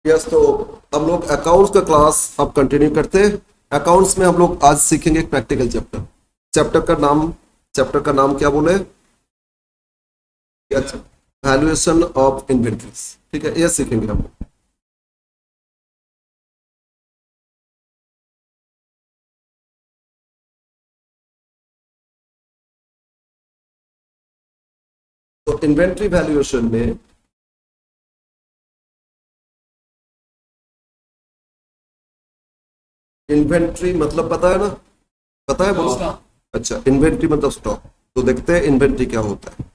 Yes, तो हम लोग अकाउंट्स का क्लास अब कंटिन्यू करते हैं। अकाउंट्स में हम लोग आज सीखेंगे एक प्रैक्टिकल चैप्टर। चैप्टर का नाम चैप्टर का नाम क्या बोले? Valuation of inventories. ठीक है, ये सीखेंगे हम लोग। तो इन्वेंट्री वैल्यूएशन में इन्वेंट्री मतलब पता है ना? पता है, बोलो। स्टॉक। अच्छा, इन्वेंट्री मतलब स्टॉक। तो देखते हैं इन्वेंट्री क्या होता है।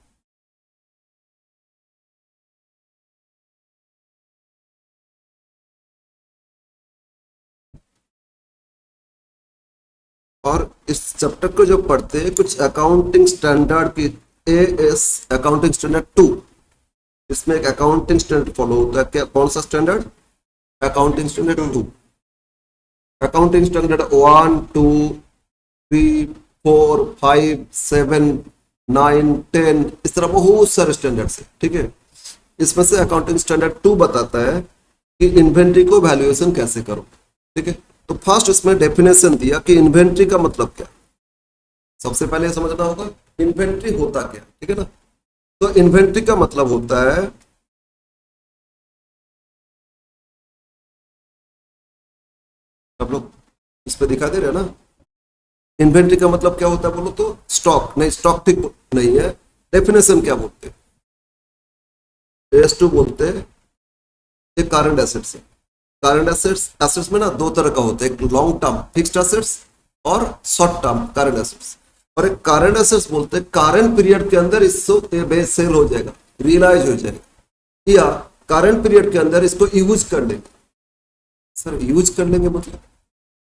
और इस चैप्टर को जो पढ़ते हैं कुछ अकाउंटिंग स्टैंडर्ड की एएस अकाउंटिंग स्टैंडर्ड 2, इसमें एक अकाउंटिंग स्टैंडर्ड फॉलो होता है। क्या, कौन सा standard? Accounting standard 2। Accounting standard 1, 2, 3, 4, 5, 7, 9, 10, इस तरह बहुत सारे स्टैंडर्ड्स है। ठीक है, इसमें से अकाउंटिंग स्टैंडर्ड 2 बताता है कि इन्वेंट्री को वैल्यूएशन कैसे करो। ठीक है, तो फर्स्ट इसमें डेफिनेशन दिया कि इन्वेंट्री का मतलब क्या। सबसे पहले समझना होगा इन्वेंट्री होता क्या। ठीक है ना? तो इन्वेंट्री का मतलब होता है, आप लोग इस पे दिखा दे रहे हैं ना? इन्वेंट्री का मतलब क्या होता है बोलो तो? स्टॉक नहीं, स्टॉक ठीक नहीं है। डेफिनेशन क्या बोलते हैं? एस टू बोलते हैं ये करंट एसेट्स है। करंट एसेट्स, एसेट्स में ना दो तरह का होता है, एक लॉन्ग टर्म फिक्स्ड एसेट्स और शॉर्ट टर्म करंट एसेट्स। और एक करंट एसेट्स बोलते हैं करंट पीरियड के अंदर इसको सेल हो जाएगा, रियलाइज हो जाएगा, या करंट पीरियड के अंदर इसको यूज कर लेंगे। सर यूज कर लेंगे मतलब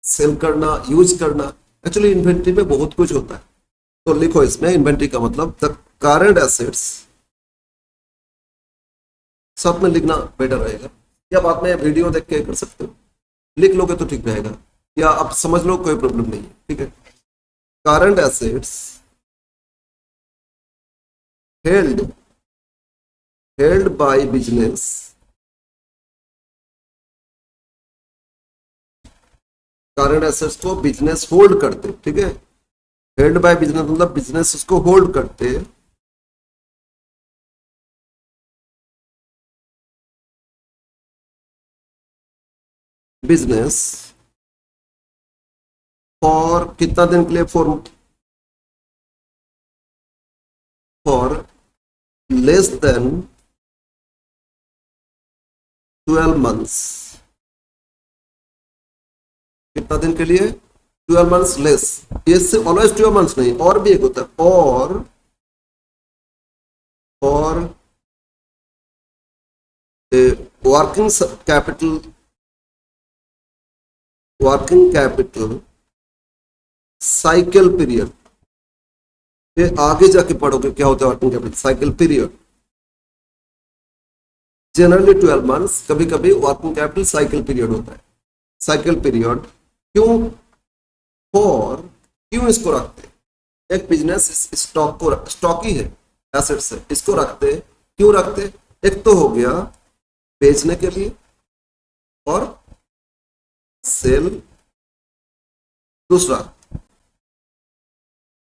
सेल करना, यूज करना। एक्चुअली इन्वेंट्री में बहुत कुछ होता है। तो लिखो इसमें इन्वेंट्री का मतलब द करंट एसेट्स, साथ में लिखना बेटर रहेगा, या बाद में वीडियो देख के कर सकते हो। लिख लोगे तो ठीक रहेगा, या आप समझ लो कोई प्रॉब्लम नहीं है। ठीक है, current assets held held by business, current assets को बिजनेस होल्ड करते। ठीक है, हेल्ड बाय बिजनेस मतलब बिजनेस उसको होल्ड करते। बिजनेस फॉर कितना दिन के लिए? For less than 12 months. कितना दिन के लिए? 12 मंथ्स लेस। ये सिर्फ ऑलवेज 12 मंथ्स नहीं, और भी एक होता है, और working capital, working capital cycle period. ये आगे जाके पढ़ोगे क्या होता है working capital cycle period. Generally 12 months, कभी कभी वर्किंग कैपिटल साइकिल पीरियड होता है। साइकिल पीरियड क्यों? फॉर, क्यों इसको रखते हैं? एक बिजनेस स्टॉक को, स्टॉक ही है, एसेट्स है, इसको रखते हैं। क्यों रखते हैं? एक तो हो गया बेचने के लिए, और सेल। दूसरा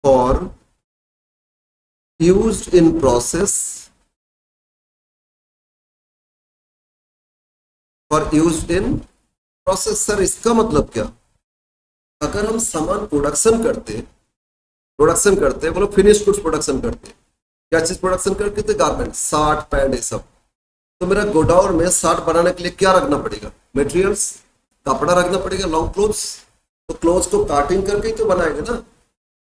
for used in process, for used in process. Sir इसका मतलब क्या? अगर हम सामान प्रोडक्शन करते बोलो फिनिश गुड्स प्रोडक्शन करते, क्या चीज प्रोडक्शन करते थे? गारमेंट, शर्ट पैंट ये सब। तो मेरा गोडाउन में शर्ट बनाने के लिए क्या रखना पड़ेगा? मटेरियल्स, कपड़ा रखना पड़ेगा, लॉन्ग क्लोथ्स। तो क्लोथ्स को काटिंग करके ही तो बनाएंगे ना।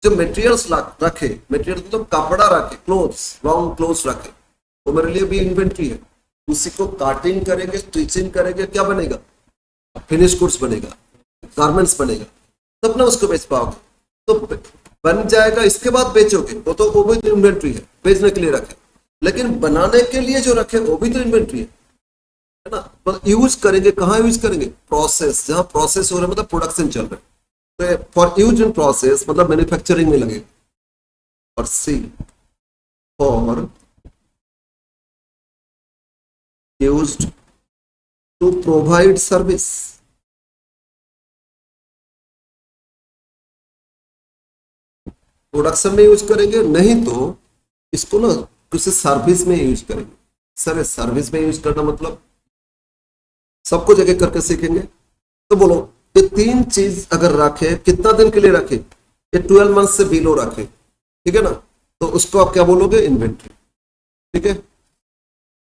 जो मटेरियल्स रखे, मटेरियल मतलब कपड़ा रखे, क्लोथ्स, लॉन्ग क्लोथ्स रखे, वो मेरे लिए भी इन्वेंट्री है। उसी को काटिंग करेंगे, स्टिचिंग करेंगे, क्या बनेगा? फिनिश गुड्स बनेगा, गारमेंट्स बनेगा, तब ना उसको बेच पाओगे। तो बन जाएगा, इसके बाद बेचोगे, वो भी तो इन्वेंट्री है, बेचने के लिए रखे। लेकिन बनाने के लिए जो रखे वो भी तो इन्वेंट्री है ना? तो यूज करेंगे, कहाँ यूज करेंगे? प्रोसेस, जहां प्रोसेस हो रहा है मतलब प्रोडक्शन चल रहा है। तो फॉर यूज इन प्रोसेस मतलब मैन्युफैक्चरिंग में लगेगा। और C for used to provide service. Production में यूज करेंगे, नहीं तो इसको ना किसी सर्विस में यूज करेंगे। सर सर्विस में यूज करना मतलब सबको जगह करके सीखेंगे। तो बोलो ये तीन चीज अगर रखे, कितना दिन के लिए रखे, ये 12 मंथ से बिलो रखे, ठीक है ना, तो उसको आप क्या बोलोगे, इन्वेंट्री। ठीक है,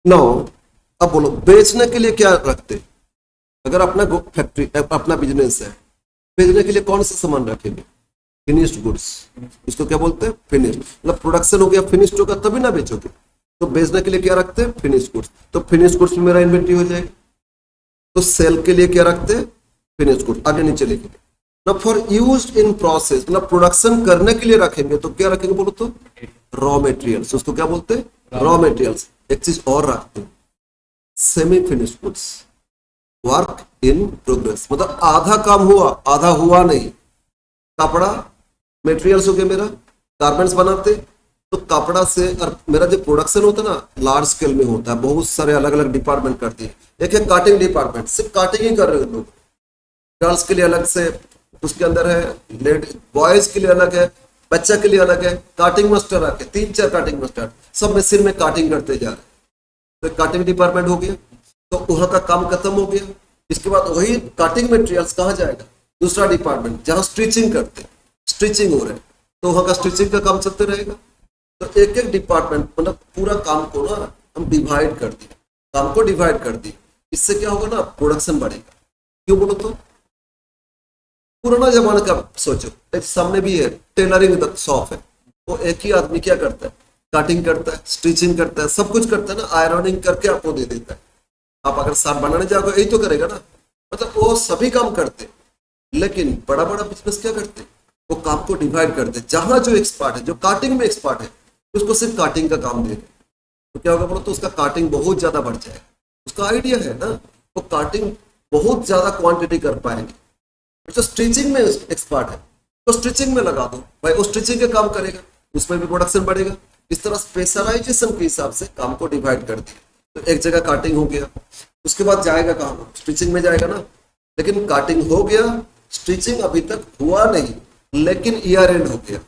नो अब बोलो बेचने के लिए क्या रखते, अगर अपना फैक्ट्री अपना बिजनेस है, बेचने के लिए कौन सा सामान रखेंगे, फिनिश्ड गुड्स। इसको क्या बोलते हैं, फिनिश्ड, मतलब प्रोडक्शन हो गया, फिनिश्ड होगा तभी ना बेचोगे। तो बेचने के लिए क्या रखते हैं, फिनिश्ड गुड्स। तो फिनिश्ड गुड्स में मेरा इन्वेंट्री हो जाएगा। तो सेल के लिए क्या रखते हैं, फिनिश्ड गुड्स। आगे नीचे लिखिए ना, फॉर यूज इन प्रोसेस, मतलब प्रोडक्शन करने के लिए रखेंगे तो क्या रखेंगे बोलो तो, रॉ मेटेरियल्स। उसको क्या बोलते हैं, रॉ मेटेरियल्स। एक चीज और रखते हैं, semi finished goods, work in progress, मतलब आधा काम हुआ आधा हुआ नहीं। कपड़ा मेटेरियल्स हो गया मेरा, गारमेंट्स बनाते, तो कपड़ा से, और मेरा जो प्रोडक्शन होता है ना लार्ज स्केल में होता है, बहुत सारे अलग अलग डिपार्टमेंट करती है। एक है काटिंग डिपार्टमेंट, सिर्फ काटिंग ही कर रहे हो लोग, गर्ल्स के लिए अलग से उसके अंदर है, लेडी बॉयज के लिए अलग है, बच्चा के लिए अलग है, काटिंग मास्टर आके 3-4 काटिंग मास्टर, सब मशीन में काटिंग करते जा रहे हैं। तो काटिंग डिपार्टमेंट हो गया, तो वहां का काम खत्म हो गया। इसके बाद वही काटिंग मटेरियल्स कहाँ जाएगा, दूसरा डिपार्टमेंट जहां स्टिचिंग करते हैं, स्टिचिंग हो रहा है, तो वहां का स्टिचिंग का काम चलते रहेगा। तो एक एक डिपार्टमेंट, मतलब पूरा काम को ना हम डिवाइड कर दिए, काम को डिवाइड कर दिए। इससे क्या होगा ना, प्रोडक्शन बढ़ेगा। क्यों बोलो तो, पुराना जमाने का सोचो, एक सामने भी है टेलरिंग शॉप है, वो एक ही आदमी क्या करता है, कटिंग करता है, स्टिचिंग करता है, सब कुछ करता है ना, आयरनिंग करके आपको दे देता है। आप अगर साथ बनाने जाओगे यही तो करेगा ना, मतलब वो सभी काम करते। लेकिन बड़ा बड़ा बिजनेस क्या करते, वो काम को डिवाइड करते, जहां जो एक्सपर्ट है, जो काटिंग में एक्सपर्ट है, उसको सिर्फ काटिंग का काम दे रहे। तो क्या होगा बोलो तो, उसका काटिंग बहुत ज्यादा बढ़ जाएगा। उसका आइडिया है ना, वो काटिंग बहुत ज्यादा क्वांटिटी कर पाएंगे। जो स्टिचिंग में एक्सपर्ट है तो स्टिचिंग में लगा दो भाई, वो स्टिचिंग का काम करेगा, उसमें भी प्रोडक्शन बढ़ेगा। इस तरह स्पेशलाइजेशन के हिसाब से काम को डिवाइड कर दिया। तो एक जगह काटिंग हो गया, उसके बाद जाएगा कहाँ, स्टिचिंग में जाएगा ना। लेकिन काटिंग हो गया, स्टिचिंग अभी तक हुआ नहीं, लेकिन ईयर एंड हो गया।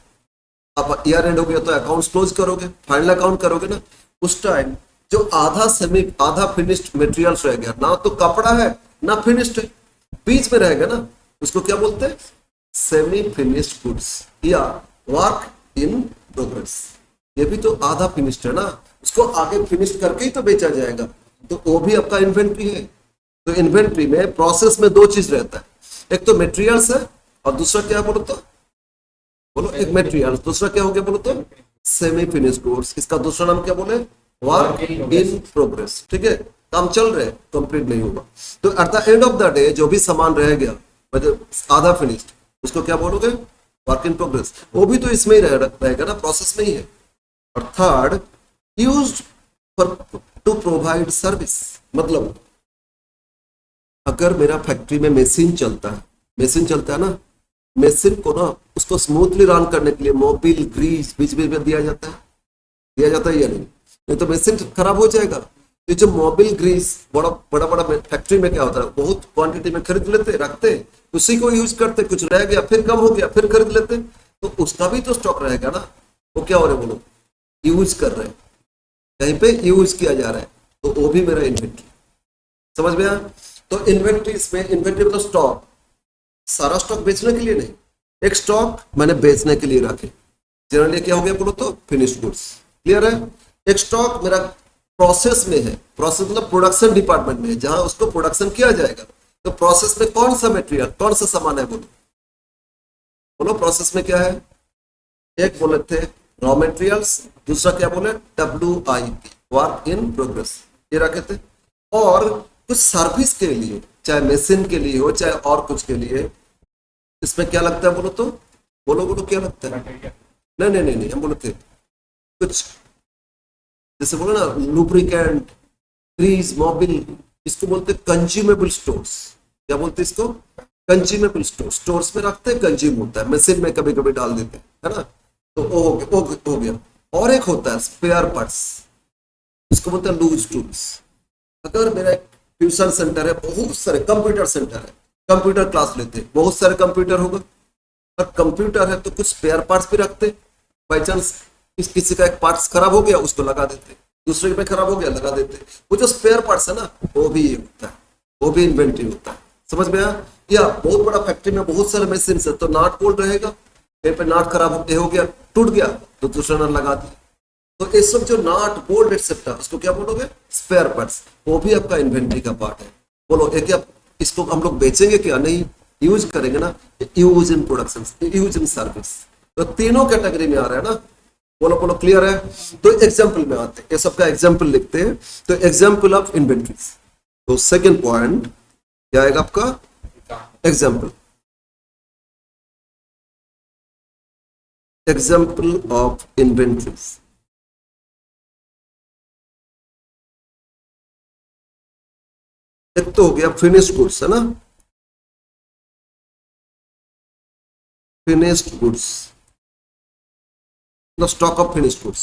अब ईयर एंड हो गया तो अकाउंट्स क्लोज करोगे, फाइनल अकाउंट करोगे ना। उस टाइम जो आधा फिनिश्ड मटेरियल्स रह गया, ना तो कपड़ा है ना फिनिश्ड है, बीच में रहेगा ना, उसको क्या बोलते हैं, सेमी फिनिश्ड गुड्स या वर्क इन प्रोग्रेस। ये भी तो आधा फिनिश्ड है ना, उसको आगे फिनिश्ड करके ही तो बेचा जाएगा, तो वो भी आपका इन्वेंट्री है। तो इन्वेंट्री में प्रोसेस में दो चीज रहता है, एक तो मटेरियल्स है और दूसरा क्या बोलो तो, बोलो एक मटेरियल, दूसरा क्या हो गया बोलो तो, सेमी फिनिश्ड गुड्स। इसका दूसरा नाम क्या बोले, वर्क इन प्रोग्रेस। ठीक है, काम चल रहे, कंप्लीट नहीं होगा। तो at the end of the day जो भी सामान रह गया, मतलब आधा फिनिश्ड, उसको क्या बोलोगे, वर्क इन प्रोग्रेस। वो भी तो इसमें ही रहेगा ना, प्रोसेस में ही है। और third, used for to provide service, मतलब अगर मेरा फैक्ट्री में मशीन चलता है ना, मशीन को ना उसको स्मूथली रन करने के लिए मोबिल ग्रीस बीच बीच में दिया जाता है या नहीं तो मशीन खराब हो जाएगा। ये जो मोबिल ग्रीस बड़ा बड़ा फैक्ट्री में क्या होता है, बहुत क्वांटिटी में खरीद लेते, रखते, उसी को यूज करते, कुछ रह गया फिर कम हो गया फिर खरीद लेते, तो उसका भी तो स्टॉक रहेगा ना। वो क्या हो रहे बोलो, यूज कर रहे हैं, कहीं पे यूज किया जा रहा है, तो वो भी मेरा इन्वेंट्री। समझ में आया। तो इन्वेंट्री, इसमें इन्वेंट्री मतलब स्टॉक, सारा स्टॉक बेचने के लिए नहीं, एक स्टॉक मैंने बेचने के लिए रखे, जनरली क्या हो गया बोलो तो, फिनिश्ड गुड्स। क्लियर है। एक स्टॉक मेरा प्रोसेस में है, प्रोसेस मतलब प्रोडक्शन डिपार्टमेंट में है, जहां उसको प्रोडक्शन किया जाएगा। तो प्रोसेस में कौन सा मटेरियल, कौन सा सामान है बोलो प्रोसेस में क्या है। एक बोले थे रॉ मटेरियल्स, दूसरा क्या बोले, WIP, वर्क इन प्रोग्रेस, ये रखे थे। और कुछ सर्विस के लिए, चाहे मशीन के लिए हो चाहे और कुछ के लिए, इसमें क्या लगता है बोलो तो, बोलो क्या लगता है। नहीं, हम बोले थे कुछ, जैसे बोलो ना लुब्रिकेंट, ग्रीस, मोबिल, इसको बोलते कंज्यूमेबल स्टोर्स। क्या बोलते इसको, कंज्यूमेबल स्टोर, स्टोर्स में रखते हैं, कंज्यूम होता है, मशीन में कभी कभी डाल देते हैं, है ना। तो वो हो गया। और एक होता है स्पेयर पार्ट्स, इसको बोलते हैं लूज टूल्स। अगर मेरा ट्यूशन सेंटर है, बहुत सारे कंप्यूटर सेंटर है, कंप्यूटर क्लास लेते हैं, बहुत सारे कंप्यूटर होगा, और कंप्यूटर है तो कुछ स्पेयर पार्ट्स भी रखते, बाई चांस किसी का एक पार्ट्स खराब हो गया उसको लगा देते, दूसरे में खराब हो गया लगा देते, वो जो स्पेयर पार्ट्स है ना वो भी ये होता है, वो भी इन्वेंटरी होता है। समझ में आया? या बहुत बड़ा फैक्ट्री में बहुत सारे मशीन है तो नाट बोल्ट रहेगा, कहीं पे नाट खराब हो गया टूट गया तो दूसरा नाट लगा दिया, तो ये सब जो नाट बोल्ट एक्सेट्रा उसको क्या बोलोगे? स्पेयर पार्ट्स, वो भी आपका इन्वेंटरी का पार्ट है। बोलो एक आप इसको हम लोग बेचेंगे क्या? नहीं, यूज करेंगे ना, use in production, use in service, तो तीनों कैटेगरी में आ रहा है ना। बोलो बोलो, क्लियर है? तो एग्जाम्पल में आते हैं, ये सबका एग्जाम्पल लिखते हैं, तो एग्जाम्पल ऑफ इन्वेंट्रीज। तो सेकेंड पॉइंट क्या आएगा आपका? Example, example of inventories. एक तो हो गया फिनिश्ड गुड्स, है ना, finished goods, stock of finished goods.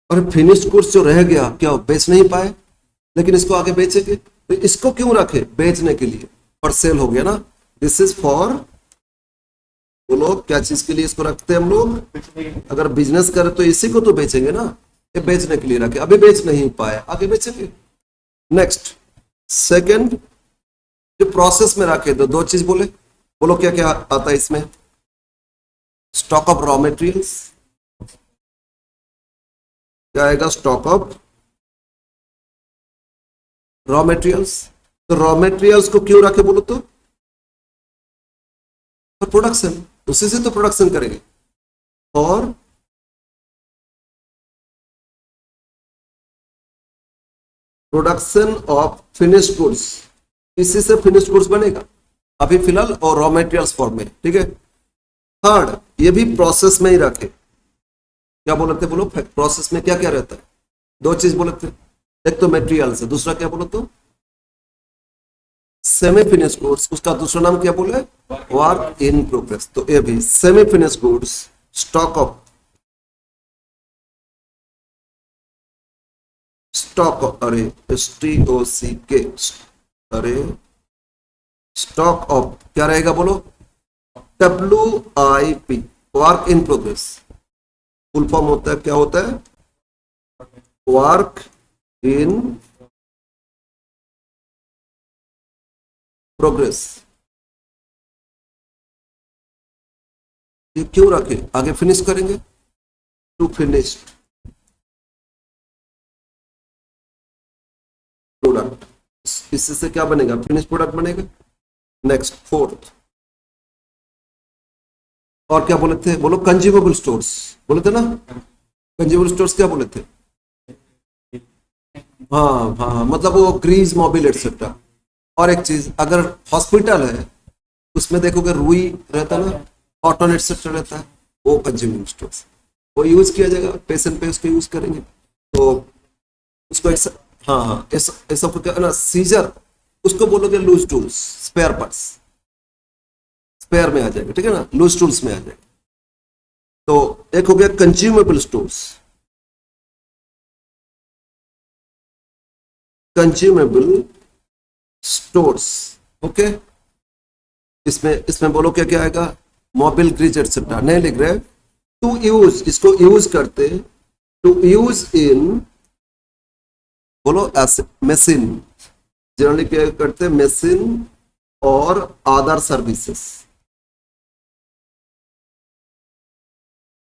और फिनिश्ड गुड्स जो रह गया क्या बेच नहीं पाए, लेकिन इसको आगे बेचेंगे, तो इसको क्यों रखे? बेचने के लिए, और सेल हो गया ना। दिस इज फॉर, बोलो क्या चीज के लिए इसको रखते हैं हम लोग? अगर बिजनेस करें तो इसी को तो बेचेंगे ना, ये बेचने के लिए रखे, अभी बेच नहीं पाए आगे बेचेंगे। नेक्स्ट सेकंड, जो प्रोसेस में रखे तो दो चीज बोले, बोलो क्या क्या आता है इसमें? स्टॉक ऑफ रॉ मटेरियल्स, क्या आएगा? Stock of raw materials. तो रॉ मटेरियल्स को क्यों रखे बोलो तो? प्रोडक्शन, उसी से तो प्रोडक्शन करेंगे। और प्रोडक्शन ऑफ फिनिश्ड गुड्स, इसी से फिनिश्ड गुड्स बनेगा अभी फिलहाल, और रॉ मटेरियल्स फॉर्म में, ठीक है। थर्ड, ये भी प्रोसेस में ही रखे, क्या बोले थे बोलो? प्रोसेस में क्या क्या रहता है? दो चीज बोले थे, एक तो मटेरियल्स है, दूसरा क्या बोलो तो? सेमी फिनिश्ड गुड्स, उसका दूसरा नाम क्या बोले? Work in progress. तो ये भी semi finished goods, stock of, अरे STOCK, अरे स्टॉक ऑफ क्या रहेगा बोलो? WIP, work in progress. Full form होता है, क्या होता है? Work in progress. ये क्यों रखे? आगे फिनिश करेंगे, टू फिनिश्ड प्रोडक्ट, इससे से क्या बनेगा? फिनिश प्रोडक्ट बनेगा। नेक्स्ट फोर्थ, और क्या बोले थे बोलो? कंज्यूमेबल स्टोर्स बोले थे ना, कंज्यूमेबल स्टोर्स क्या बोले थे? हाँ हाँ, मतलब वो ग्रीज मोबिल एक्सेट्रा। और एक चीज, अगर हॉस्पिटल है उसमें देखोगे रुई रहता है ना, कॉटन एक्सेट्रा रहता है, वो कंज्यूमेबल स्टोर्स, वो यूज किया जाएगा, पेशेंट पे उसको यूज करेंगे, तो उसको हाँ हाँ, ऐसा क्या ना, सीजर उसको बोलोगे loose tools, spare parts, spare में आ जाएगा, ठीक है ना, लूज टूल्स में आ जाएगा। तो एक हो गया consumable stores, consumable stores, okay. इसमें बोलो क्या क्या आएगा? मोबिल ग्रीज एक्सेट्रा नहीं लिख रहे, टू यूज, इसको यूज करते, टू यूज इन, बोलो मशीन, जनरली क्या करते हैं? मशीन और अदर सर्विसेज।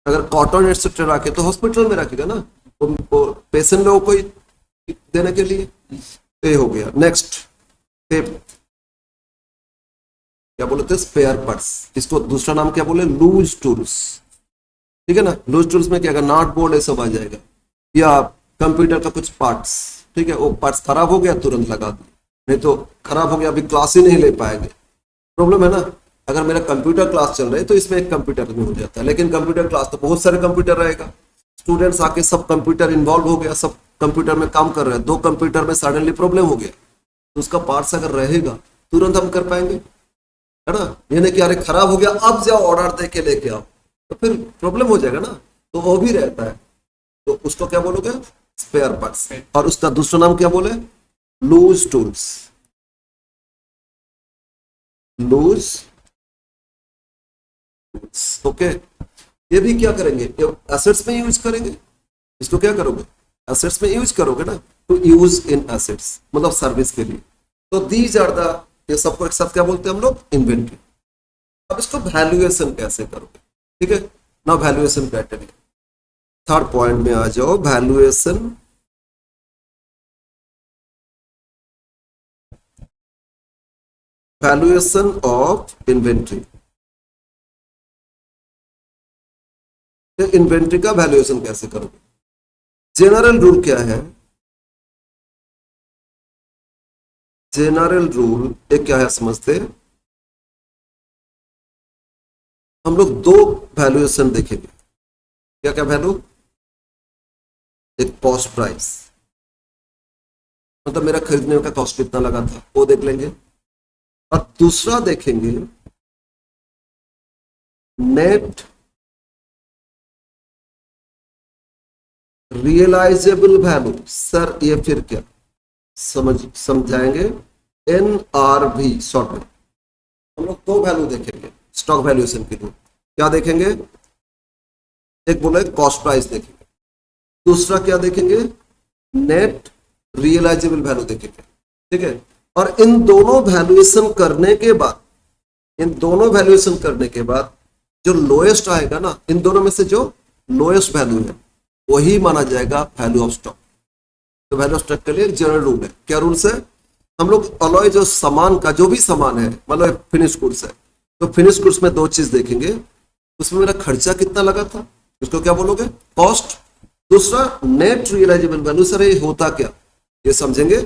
अगर कॉटन एक्सेट्रा रखे तो हॉस्पिटल में रखेगा ना, पेशेंट लोगों को देने के लिए। ये हो गया। नेक्स्ट क्या बोले थे? स्पेयर पार्ट्स, इसको दूसरा नाम क्या बोले? लूज टूल्स, ठीक है ना। लूज टूल्स में क्या, नाट बोल्ट ये सब आ जाएगा, या कंप्यूटर का कुछ पार्ट्स, ठीक है, वो पार्ट्स खराब हो गया तुरंत लगा दिए, नहीं तो खराब हो गया अभी क्लास ही नहीं ले पाएंगे, प्रॉब्लम है ना। अगर मेरा कंप्यूटर क्लास चल रहा है तो इसमें एक कंप्यूटर में हो जाता है, लेकिन कंप्यूटर क्लास तो बहुत सारे कंप्यूटर रहेगा, स्टूडेंट्स आके सब कंप्यूटर इन्वॉल्व हो गया, सब कंप्यूटर में काम कर रहे हैं, दो कंप्यूटर में सडनली प्रॉब्लम हो गया, तो उसका पार्ट्स अगर रहेगा तुरंत हम कर पाएंगे, है ना। ये नहीं कि अरे खराब हो गया अब जाओ ऑर्डर दे के लेके आओ, तो फिर प्रॉब्लम हो जाएगा ना, तो वो भी रहता है, तो उसको क्या बोलोगे? Spare parts. और उसका दूसरा नाम क्या बोले? Loose tools, loose okay. ये भी क्या करेंगे, एसेट्स में यूज करेंगे, इसको क्या करोगे, एसेट्स में यूज करोगे ना, टू यूज इन एसेट्स मतलब सर्विस के लिए। तो दीज आर द, ये सबको एक साथ क्या बोलते हैं हम लोग, इन्वेंट्री। अब इसको वैल्यूएशन कैसे करोगे, ठीक है ना, वैल्यूएशन क्राइटेरिया। थर्ड पॉइंट में आ जाओ, valuation, valuation of inventory. Inventory का वैल्यूएशन कैसे करोगे, जनरल रूल क्या है, जनरल रूल एक क्या है समझते हैं हम लोग, दो वैल्यूएशन देखेंगे। क्या क्या वैल्यू, एक कॉस्ट प्राइस, मतलब मेरा खरीदने का कॉस्ट कितना लगा था वो देख लेंगे, और दूसरा देखेंगे नेट रियलाइजेबल वैल्यू। सर ये फिर क्या समझाएंगे, NRV शॉर्ट में। हम लोग दो वैल्यू देखेंगे स्टॉक वैल्यूएशन के लिए। क्या देखेंगे, एक बोले कॉस्ट प्राइस देखेंगे, दूसरा क्या देखेंगे, नेट रियलाइजेबल वैल्यू देखेंगे, ठीक है। और इन दोनों वैल्यूएशन करने के बाद, इन दोनों वैल्यूएशन करने के बाद जो लोएस्ट आएगा ना, इन दोनों में से जो लोएस्ट वैल्यू है वही माना जाएगा वैल्यू ऑफ स्टॉक। तो वैल्यू ऑफ स्टॉक के लिए एक जनरल रूल है। क्या रूल्स है, हम लोग अलॉय जो सामान का, जो भी सामान है मतलब फिनिश गुड्स है, तो फिनिश गुड्स में दो चीज देखेंगे, उसमें मेरा खर्चा कितना लगा था, उसको क्या बोलोगे, कॉस्ट। दूसरा नेट रियलाइजेबल वैल्यू, सर ये होता क्या, ये समझेंगे।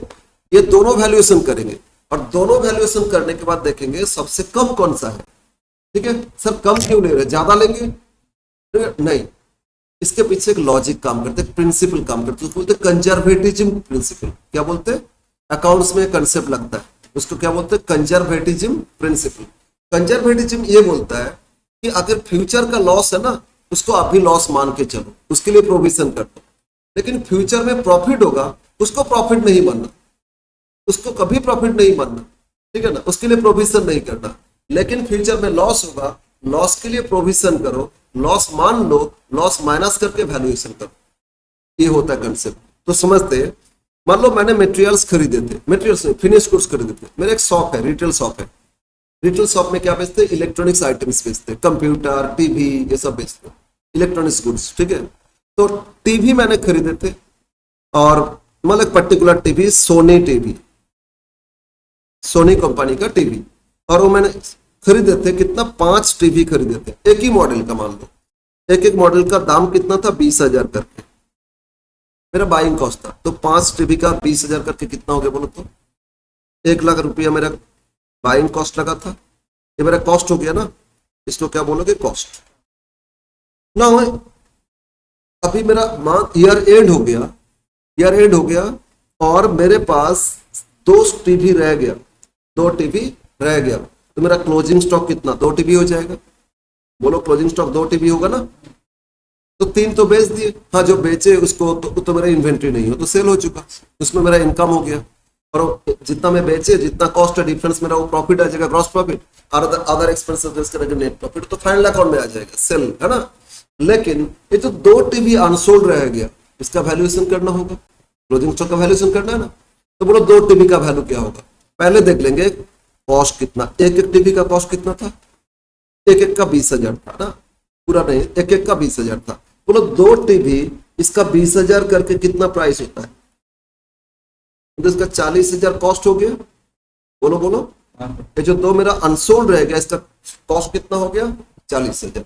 ये दोनों वैल्यूएशन करेंगे, और दोनों वैल्यूएशन करने के बाद देखेंगे सबसे कम कौन सा है, ठीक है। सर कम क्यों ले रहे, ज्यादा लेंगे, नहीं, इसके पीछे एक लॉजिक काम करते, प्रिंसिपल काम करते, उसको बोलते कंजर्वेटिज्म प्रिंसिपल। क्या बोलते हैं, अकाउंट्स में कंसेप्ट लगता है, उसको क्या बोलते हैं, कंजर्वेटिज्म प्रिंसिपल। कंजर्वेटिज्म ये बोलता है कि अगर फ्यूचर का लॉस है ना, उसको आप भी लॉस मान के चलो, उसके लिए प्रोविजन कर दो। लेकिन फ्यूचर में प्रॉफिट होगा, उसको प्रॉफिट नहीं मानना, उसको कभी प्रॉफिट नहीं मानना, ठीक है ना, उसके लिए प्रोविजन नहीं करना। लेकिन फ्यूचर में लॉस होगा, लॉस के लिए प्रोविजन करो, लॉस मान लो, लॉस माइनस करके वैल्यूएशन करो। ये होता है कंसेप्ट। तो समझते हैं, मान लो मैंने मटेरियल्स खरीदे थे, मटेरियल्स नहीं फिनिश गुड्स खरीदे थे, मेरा एक शॉप है, रिटेल शॉप है। रिटेल शॉप में क्या बेचते हैं, इलेक्ट्रॉनिक्स आइटम्स बेचते हैं, कंप्यूटर, टीवी, ये सब बेचते हैं, इलेक्ट्रॉनिक्स गुड्स, ठीक है। तो टीवी मैंने खरीदे थे, और मतलब particular TV, Sony TV, Sony company का टीवी, और वो मैंने खरीदे थे कितना, 5 टीवी खरीदे थे, एक ही मॉडल का, मान लो एक एक मॉडल का दाम कितना था, 20,000 करके मेरा बाइंग कॉस्ट था। तो 5 टीवी का 20,000 करके कितना हो गया बोलो तो, 1 लाख रुपया मेरा बाइंग कॉस्ट लगा था। ये मेरा कॉस्ट हो गया ना, इसको क्या बोलोगे, कॉस्ट ना। अभी मेरा ईयर एंड हो गया, ईयर एंड हो गया, और मेरे पास 2 टीवी रह गया, 2 टीवी रह गया, तो मेरा क्लोजिंग स्टॉक कितना, 2 टीवी हो जाएगा। बोलो क्लोजिंग स्टॉक 2 टीवी होगा ना, तो 3 तो बेच दिए, हाँ जो बेचे उसको तो मेरा इन्वेंट्री नहीं हो, तो सेल हो चुका, उसमें मेरा इनकम हो गया। और जितना मैं बेचे, जितना कॉस्ट है डिफरेंस मेरा, वो प्रॉफिट आ जाएगा, ग्रॉस प्रॉफिट, और अदर एक्सपेंसेस करेंगे नेट प्रॉफिट, तो फाइनल अकाउंट में आ जाएगा, सेल है ना। लेकिन ये तो 2 टीवी अनसोल्ड रह गया, इसका वैल्यूएशन करना होगा, क्लोजिंग स्टॉक का वैल्यूएशन करना है ना। तो बोलो 2 टीवी का वैल्यू क्या होगा, पहले देख लेंगे कॉस्ट कितना, एक टीवी का कॉस्ट कितना था, एक का 20,000 था ना, पूरा नहीं, एक का 20,000 था। बोलो 2 टीवी, इसका 20,000 करके कितना प्राइस होता है, तो इसका 40,000 कॉस्ट हो गया। बोलो बोलो, ये जो 2 मेरा अनसोल्ड रह गया, इसका कॉस्ट कितना हो गया, 40,000।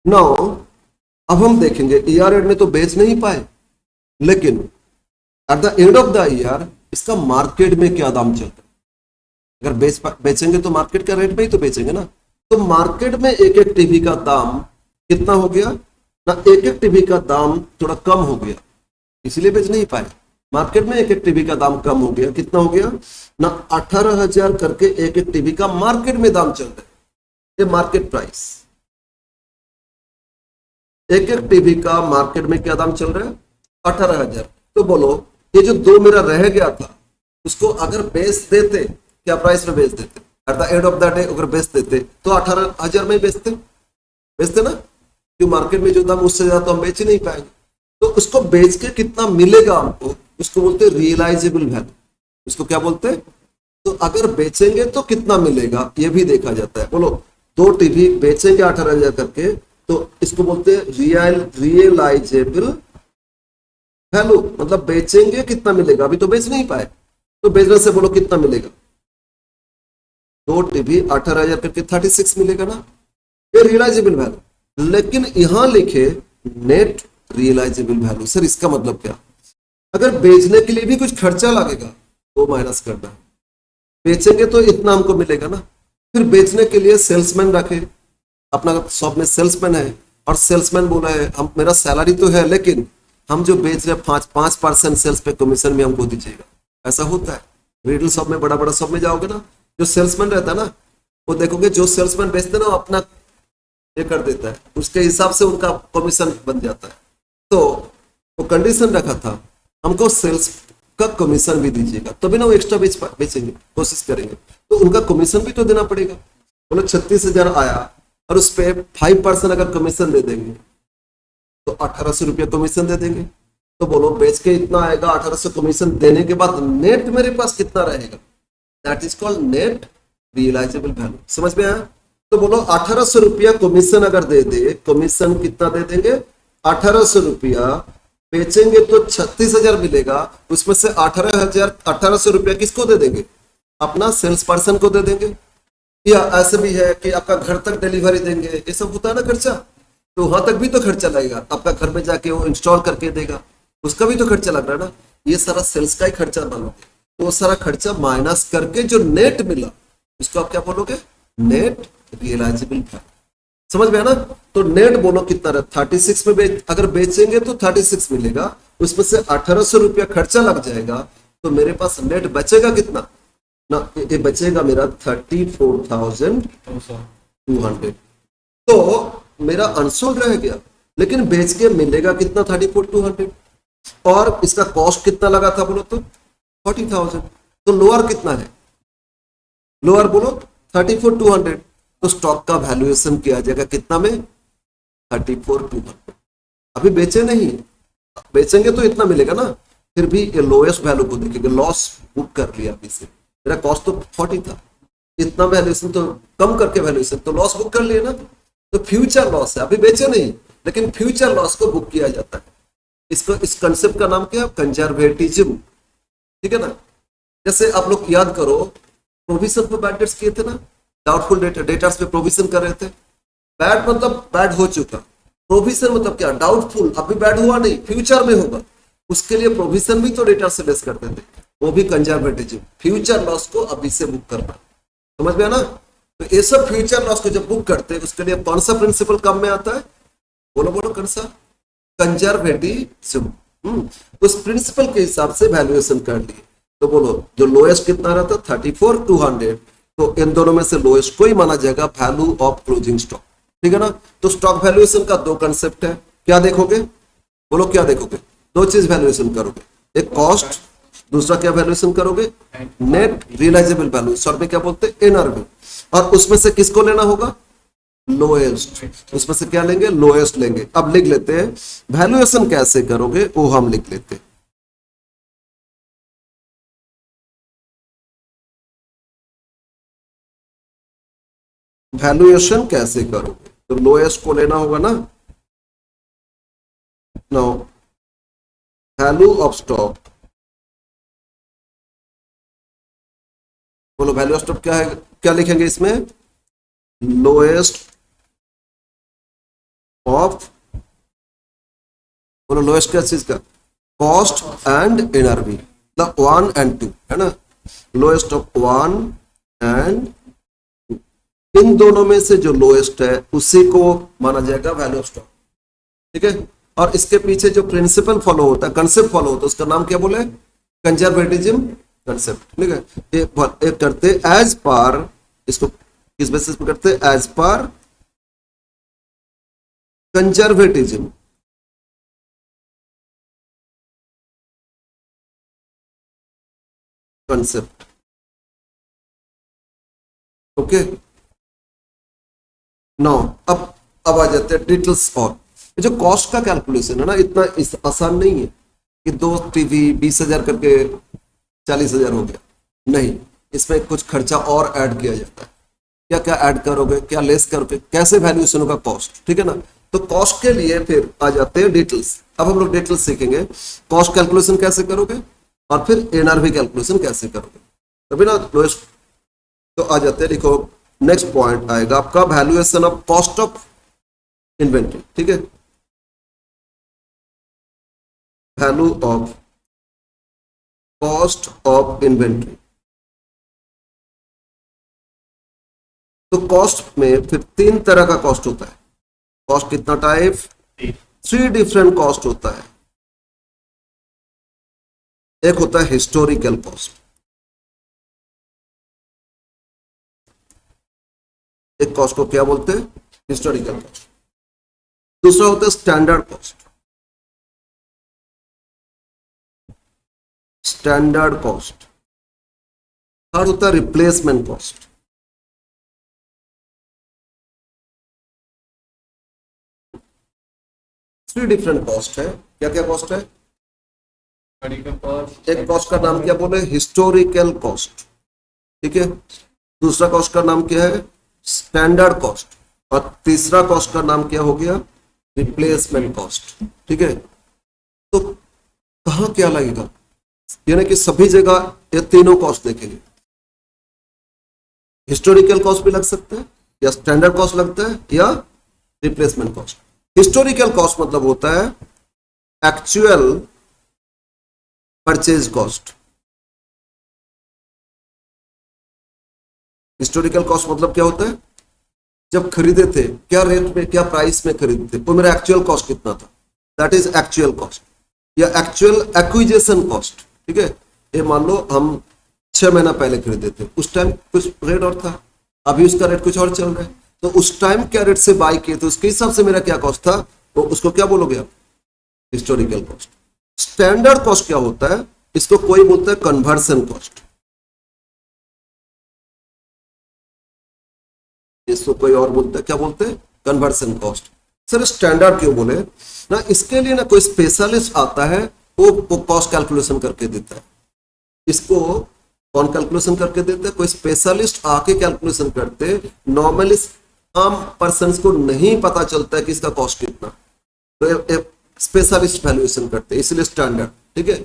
नाउ अब हम देखेंगे, ईयर एंड में तो बेच नहीं पाए, लेकिन at the end of the year इसका मार्केट में क्या दाम चलता है। अगर बेचेंगे तो मार्केट का रेट में ही तो बेचेंगे ना। तो मार्केट में एक टीवी का दाम कितना हो गया ना, एक टीवी का दाम थोड़ा कम हो गया, इसलिए बेच नहीं पाए। मार्केट में एक टीवी का दाम कम हो गया, कितना हो गया ना, 18,000 करके एक टीवी का मार्केट में दाम चल रहा है, ये मार्केट प्राइस। एक टीवी का मार्केट में क्या दाम चल रहा है, 18,000। तो बोलो ये जो 2 मेरा रह गया था, उसको अगर बेच देते, क्या प्राइस में बेच देते, at the end of the day अगर बेच देते तो 18,000 में ही बेचते, बेचते ना, क्यों मार्केट में जो दाम उससे ज्यादा तो हम बेच ही नहीं पाएंगे। तो उसको बेच के कितना मिलेगा हमको, उसको बोलते हैं रियलाइजेबल वैल्यू। उसको क्या बोलते हैं? तो अगर बेचेंगे तो कितना मिलेगा ये भी देखा जाता है। बोलो, 2 टीवी बेचेंगे 18,000 करके, तो इसको बोलते हैं रियलाइजेबल वैल्यू। मतलब बेचेंगे कितना मिलेगा, अभी तो बेच नहीं पाए, तो बेचने से बोलो कितना मिलेगा, 2 टीवी 18,000 करके 36 मिलेगा ना, ये रियलाइजेबल वैल्यू। लेकिन यहां लिखे नेट रियलाइजेबल वैल्यू। सर इसका मतलब क्या? अगर बेचने के लिए भी कुछ खर्चा लगेगा तो माइनस करना है। बेचेंगे तो इतना हमको मिलेगा ना, फिर बेचने के लिए सेल्समैन रखे, अपना शॉप में सेल्समैन है, और सेल्समैन बोला है हम, मेरा सैलरी तो है लेकिन हम जो बेच रहे हैं 5% सेल्स पे कमीशन भी हमको दीजिएगा। ऐसा होता है रिटेल शॉप में, बड़ा बड़ा शॉप में जाओगे ना, जो सेल्समैन रहता है ना, वो देखोगे जो सेल्समैन बेचते हैं ना, वो अपना ये कर देता है, उसके हिसाब से उनका कमीशन बन जाता है। तो वो कंडीशन रखा था हमको सेल्स का कमीशन भी दीजिएगा, तभी ना वो एक्स्ट्रा बेचेंगे, कोशिश करेंगे। तो उनका कमीशन भी तो देना पड़ेगा। बोलो 36,000 आया और उस पर 5% अगर कमीशन दे देंगे तो 1,800 रुपया कमीशन दे देंगे। तो बोलो बेच के इतना आएगा, 1,800 कमीशन देने के बाद नेट मेरे पास कितना रहेगा, that is called net realisable value. समझ में आया? तो बोलो 1,800 रुपया कमीशन अगर दे दे, कमीशन कितना दे देंगे, 1,800 रुपया, बेचेंगे तो 36,000 मिलेगा, उसमें से 1,800 रुपया किसको दे देंगे, अपना सेल्स पर्सन को दे देंगे। या ऐसे भी है कि आपका घर तक डिलीवरी देंगे, ये सब होता है ना खर्चा, तो वहां तक भी तो खर्चा लगेगा, आपका घर में जाके वो इंस्टॉल करके देगा, उसका भी तो खर्चा लग रहा है ना, ये सारा सेल्स का ही खर्चा मानो। तो वो सारा खर्चा माइनस करके जो नेट मिला, इसको आप क्या बोलोगे, नेट रियलाइजेबल वैल्यू। समझ में है ना? तो नेट बोलो कितना रहा, 36 में अगर बेचेंगे तो 36 मिलेगा, उसमें से 1,800 रुपया खर्चा लग जाएगा, तो मेरे पास नेट बचेगा कितना ना, ये बचेगा मेरा 34,200। तो मेरा अनसोल्ड रह गया, लेकिन बेच के मिलेगा कितना, 34,200। और इसका कॉस्ट कितना लगा था बोलो तो 40,000। तो लोअर कितना है, लोअर बोलो 34,200। तो स्टॉक का वैल्यूएशन किया जाएगा कितना में, 34,200। अभी बेचे नहीं, बेचेंगे तो इतना मिलेगा ना, फिर भी ये लोएस्ट वैल्यू को देखेंगे, लॉस बुक कर लिया अभी से, मेरा कॉस्ट तो 40 था, इतना वैल्यूएशन तो कम करके वैल्यूएशन तो लॉस बुक कर लिए ना। तो फ्यूचर लॉस है, अभी बेचे नहीं, लेकिन फ्यूचर लॉस को बुक किया जाता है। इसको, इस कंसेप्ट का नाम क्या है, कंजर्वेटिज्म। ठीक है ना? जैसे आप लोग याद करो, प्रोविजन पे बैड डेट्स किए थे ना, डाउटफुल डेटर्स पे प्रोविजन कर रहे थे। बैड मतलब बैड हो चुका, प्रोविजन मतलब क्या, डाउटफुल, अभी बैड हुआ नहीं, फ्यूचर में होगा, उसके लिए प्रोविजन भी तो डेटर से लेस करते थे, वो भी कंजर्वेटिज्म, फ्यूचर लॉस को अभी से बुक करना। समझ में आना? तो ये सब फ्यूचर लॉस को जब बुक करते हैं, उसके लिए कौन सा प्रिंसिपल काम में आता है, बोलो बोलो कौन सा, कंजर्वेटिज्म। उस प्रिंसिपल के हिसाब से वैल्यूएशन कर लिए। तो बोलो जो लोएस्ट कितना रहता, 34,200, तो इन दोनों में से लोएस्ट को ही माना जाएगा वैल्यू ऑफ क्लोजिंग स्टॉक। ठीक है ना? तो स्टॉक वैल्यूएशन का 2 कंसेप्ट है, क्या देखोगे, बोलो क्या देखोगे, 2 चीज वैल्यूएशन करोगे, एक कॉस्ट, दूसरा क्या वैल्यूएशन करोगे, नेट रियलाइजेबल वैल्यू, शॉर्ट में क्या बोलते हैं, एनआरवी। और उसमें से किसको लेना होगा, लोएस्ट, उसमें से क्या लेंगे, लोएस्ट लेंगे। अब लिख लेते हैं वैल्यूएशन कैसे करोगे, वो हम लिख लेते हैं। वैल्यूएशन कैसे करोगे, तो लोएस्ट को लेना होगा ना, नो, वैल्यू ऑफ स्टॉक, बोलो वैल्यू ऑफ स्टॉक क्या है, क्या लिखेंगे इसमें, लोएस्ट ऑफ, बोलो लोएस्ट क्या चीज का, cost and NRV, the 1 and 2 है ना, लोएस्ट ऑफ 1 एंड, इन दोनों में से जो लोएस्ट है उसी को माना जाएगा वैल्यू ऑफ स्टॉक। ठीक है? और इसके पीछे जो प्रिंसिपल फॉलो होता है, कंसेप्ट फॉलो होता है, उसका नाम क्या बोले, कंजर्वेटिज्म कंसेप्ट। ठीक है? ये करते एज पर, इसको किस बेसिस पे करते, as per conservatism. Concept. Okay, now अब आ जाते हैं डिटेल्स। और ये जो कॉस्ट का कैलकुलेशन है ना, इतना आसान नहीं है कि 2 टीवी 20,000 करके 40,000 हो गया, नहीं, इसमें कुछ खर्चा और ऐड किया जाता है। क्या क्या ऐड करोगे, क्या लेस करोगे, कैसे वैल्यूएशन होगा कॉस्ट, ठीक है ना। तो कॉस्ट के लिए फिर आ जाते हैं डिटेल्स। अब हम लोग डिटेल्स सीखेंगे, कॉस्ट कैलकुलेशन कैसे करोगे और फिर एनआरवी कैलकुलेशन कैसे करोगे, तभी ना लोएस्ट। तो आ जाते हैं, देखो नेक्स्ट पॉइंट आएगा आपका valuation of cost of inventory, ठीक है, value of cost of inventory. तो कॉस्ट में फिर 3 तरह का कॉस्ट होता है। कॉस्ट कितना टाइप? 3 डिफरेंट कॉस्ट होता है। एक होता है हिस्टोरिकल कॉस्ट, एक कॉस्ट को क्या बोलते हैं? Historical cost. दूसरा होता है standard cost, standard cost. Third होता है replacement cost. Three different cost है। क्या क्या कॉस्ट है? एक कॉस्ट का नाम क्या बोले? हिस्टोरिकल कॉस्ट, ठीक है। दूसरा कॉस्ट का नाम क्या है? Standard cost. और तीसरा कॉस्ट का नाम क्या हो गया? रिप्लेसमेंट कॉस्ट, ठीक है। तो कहां क्या लगेगा, यानी कि सभी जगह ये तीनों कॉस्ट देखेंगे। हिस्टोरिकल कॉस्ट भी लग सकता है, या स्टैंडर्ड कॉस्ट लगता है, या रिप्लेसमेंट कॉस्ट। हिस्टोरिकल कॉस्ट मतलब होता है actual purchase cost. Historical cost मतलब क्या होता है? जब खरीदे थे, क्या रेट में, क्या प्राइस में खरीदे थे, वो मेरा एक्चुअल कॉस्ट कितना था, दैट इज एक्चुअल कॉस्ट, या एक्चुअल एक्विजिशन कॉस्ट, ठीक है। ये मान लो हम 6 महीना पहले खरीदे थे, उस टाइम कुछ रेट और था, अभी उसका रेट कुछ और चल रहा है, तो उस टाइम क्या रेट से बाई किए थे उसके हिसाब से मेरा क्या कॉस्ट था, तो उसको क्या बोलोगे आप? Historical cost. स्टैंडर्ड कॉस्ट क्या होता है? इसको कोई बोलता है कन्वर्सन कॉस्ट, इसको कोई और बोलता है, क्या बोलते हैं? Conversion cost. सर स्टैंडर्ड क्यों बोले ना? इसके लिए ना कोई स्पेशलिस्ट आता है, वो कॉस्ट कैलकुलेशन करके देता है। इसको कौन कैलकुलेशन करके देता है? कोई स्पेशलिस्ट आके कैलकुलेशन करते। नॉर्मली आम पर्सन को नहीं पता चलता है कि इसका कॉस्ट कितना, तो स्पेशलिस्ट वैल्यूएशन करते हैं, इसलिए स्टैंडर्ड, ठीक है।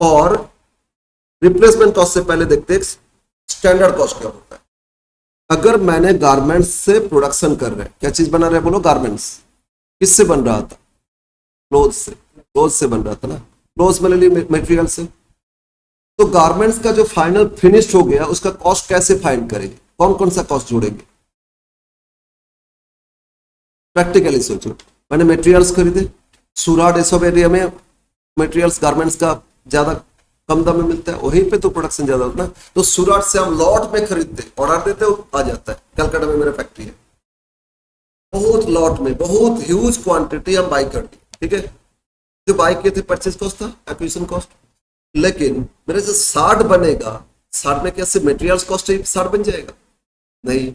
और रिप्लेसमेंट कॉस्ट से पहले देखते हैं स्टैंडर्ड कॉस्ट क्या होता है। अगर मैंने गारमेंट्स से प्रोडक्शन कर रहे हैं, क्या चीज बना रहे हैं बोलो? गारमेंट्स। किससे बन रहा था? क्लोथ से, क्लोथ से बन रहा था ना, क्लोथ में ले ली मटेरियल से। तो गारमेंट्स का जो फाइनल फिनिश हो गया, उसका कॉस्ट कैसे फाइंड करेंगे? कौन कौन सा कॉस्ट जोड़ेंगे? प्रैक्टिकली सोचो, मैंने मटेरियल्स खरीदे, सूरत ये सब एरिया में मटेरियल्स गारमेंट्स का ज्यादा कम दाम में मिलता है, वहीं पे तो प्रोडक्शन ज्यादा होता है। तो सूरत से हम लॉट में खरीदते, ऑर्डर देते, आ जाता है। कलकत्ता में मेरा फैक्ट्री है, बहुत लॉट में, बहुत ह्यूज क्वांटिटी हम बाई करते, ठीक है। जो बाई किए थे परचेज कॉस्ट था, एक्विजिशन कॉस्ट। लेकिन मेरे जो शार्ट बनेगा, शार्ट में कैसे मटेरियल्स कॉस्ट है, शार्ट बन जाएगा? नहीं,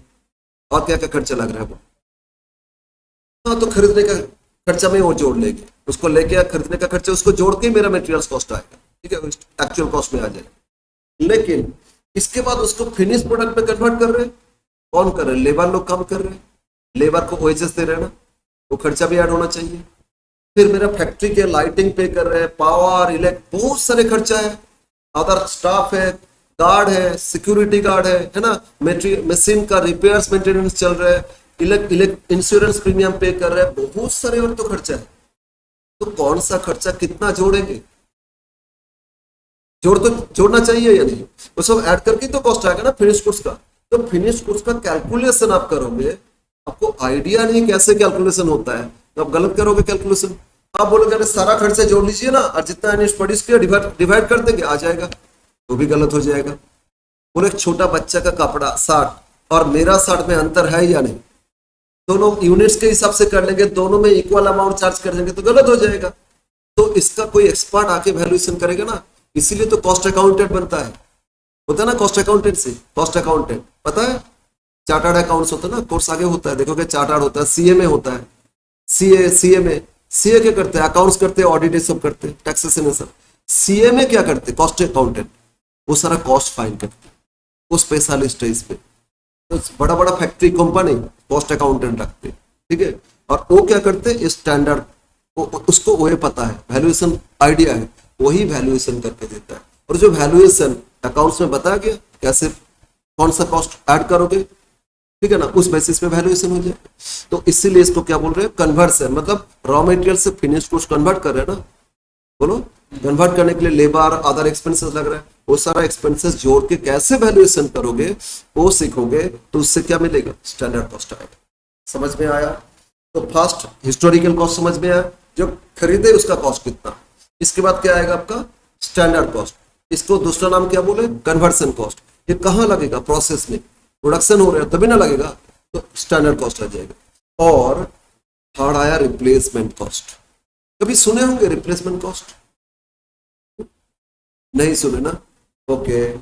और क्या क्या खर्चा लग रहा है वो? हाँ, तो खरीदने का खर्चा में वो जोड़ लेंगे, उसको लेके खरीदने का खर्चा उसको जोड़ के मेरा मटेरियल्स कॉस्ट आएगा, ठीक है, एक्चुअल कॉस्ट में आ जाएगा। लेकिन इसके बाद उसको फिनिश प्रोडक्ट में कन्वर्ट कर रहे हैं, कौन कर रहे हैं? लेबर लोग काम कर रहे हैं, लेबर को वेजेस दे रहे हैं ना, वो खर्चा भी ऐड होना चाहिए। फिर मेरा फैक्ट्री के लाइटिंग पे कर रहे हैं, पावर, इलेक्ट, बहुत सारे खर्चा है, अदर स्टाफ है, गार्ड है, सिक्योरिटी गार्ड है ना, मशीन का रिपेयर्स मेंटेनेंस चल रहा है, इंश्योरेंस प्रीमियम पे कर रहे हैं, बहुत सारे और तो खर्चा है। तो कौन सा खर्चा कितना जोड़ेंगे? जोड़ना चाहिए या नहीं? वो सब ऐड करके तो कॉस्ट आएगा ना फिनिश गुड्स का। तो फिनिश गुड्स का कैलकुलेशन आप करोगे, आपको आइडिया नहीं कैसे कैलकुलेशन होता है, तो आप गलत करोगे कैलकुलेशन। आप बोलोगे अरे सारा खर्चा जोड़ लीजिए ना, और जितना प्रोड्यूस किया डिवाइड कर देंगे, आ जाएगा, वो भी गलत हो जाएगा। बोले एक छोटा बच्चा का कपड़ा 60 और मेरा 60 में अंतर है या नहीं, दोनों यूनिट्स के हिसाब से कर लेंगे, दोनों में इक्वल अमाउंट चार्ज कर देंगे, तो गलत हो जाएगा। तो इसका कोई एक्सपर्ट आके वैल्यूएशन करेगा ना, इसीलिए तो कॉस्ट अकाउंटेंट बनता है। होता है ना कॉस्ट अकाउंटेंसी, कॉस्ट अकाउंटेंट पता है, चार्टर्ड अकाउंट्स होता है ना, कोर्स आगे होता है, देखोगे चार्टर्ड होता है, सीए में होता है, सीए में, सीए क्या करते हैं, अकाउंट्स करते हैं, ऑडिट सब करते हैं, टैक्सेशन है सब। सीए में क्या करते हैं, कॉस्ट अकाउंटेंट, वो सारा कॉस्ट फाइन करते हैं, वो स्पेशलिस्ट है इसमें। तो बड़ा बड़ा फैक्ट्री कंपनी कॉस्ट अकाउंटेंट रखते हैं, ठीक है। और वो क्या करते हैं, स्टैंडर्ड, उसको वो पता है, वैल्यूएशन आइडिया है, वही वैल्यूएशन करके देता है। और जो वैल्यूएशन अकाउंट्स में बताया गया कैसे कौन सा कॉस्ट ऐड करोगे, ठीक है ना, उस बेसिस पे वैल्यूएशन हो जाए। तो इसीलिए इसको क्या बोल रहे हैं, कन्वर्सन, मतलब रॉ मटेरियल से फिनिश गुड्स कन्वर्ट कर रहे हैं ना, बोलो। कन्वर्ट करने के लिए लेबर, अदर एक्सपेंसेस लग रहा है, वो सारा एक्सपेंसेस जोड़ के कैसे वैल्यूएशन करोगे वो सीखोगे, तो उससे क्या मिलेगा, स्टैंडर्ड कॉस्ट आएगा। समझ में आया? तो फर्स्ट हिस्टोरिकल कॉस्ट समझ में आया, जो खरीदे उसका कॉस्ट कितना। इसके बाद क्या आएगा आपका, स्टैंडर्ड कॉस्ट। इसको दूसरा नाम क्या बोले, कन्वर्सन कॉस्ट। ये कहाँ लगेगा, प्रोसेस में, प्रोडक्शन हो रहा है तभी ना लगेगा, तो स्टैंडर्ड कॉस्ट आ जाएगा। और थर्ड आया रिप्लेसमेंट कॉस्ट। कभी सुने होंगे रिप्लेसमेंट कॉस्ट, नहीं सुने ना, ओके। ये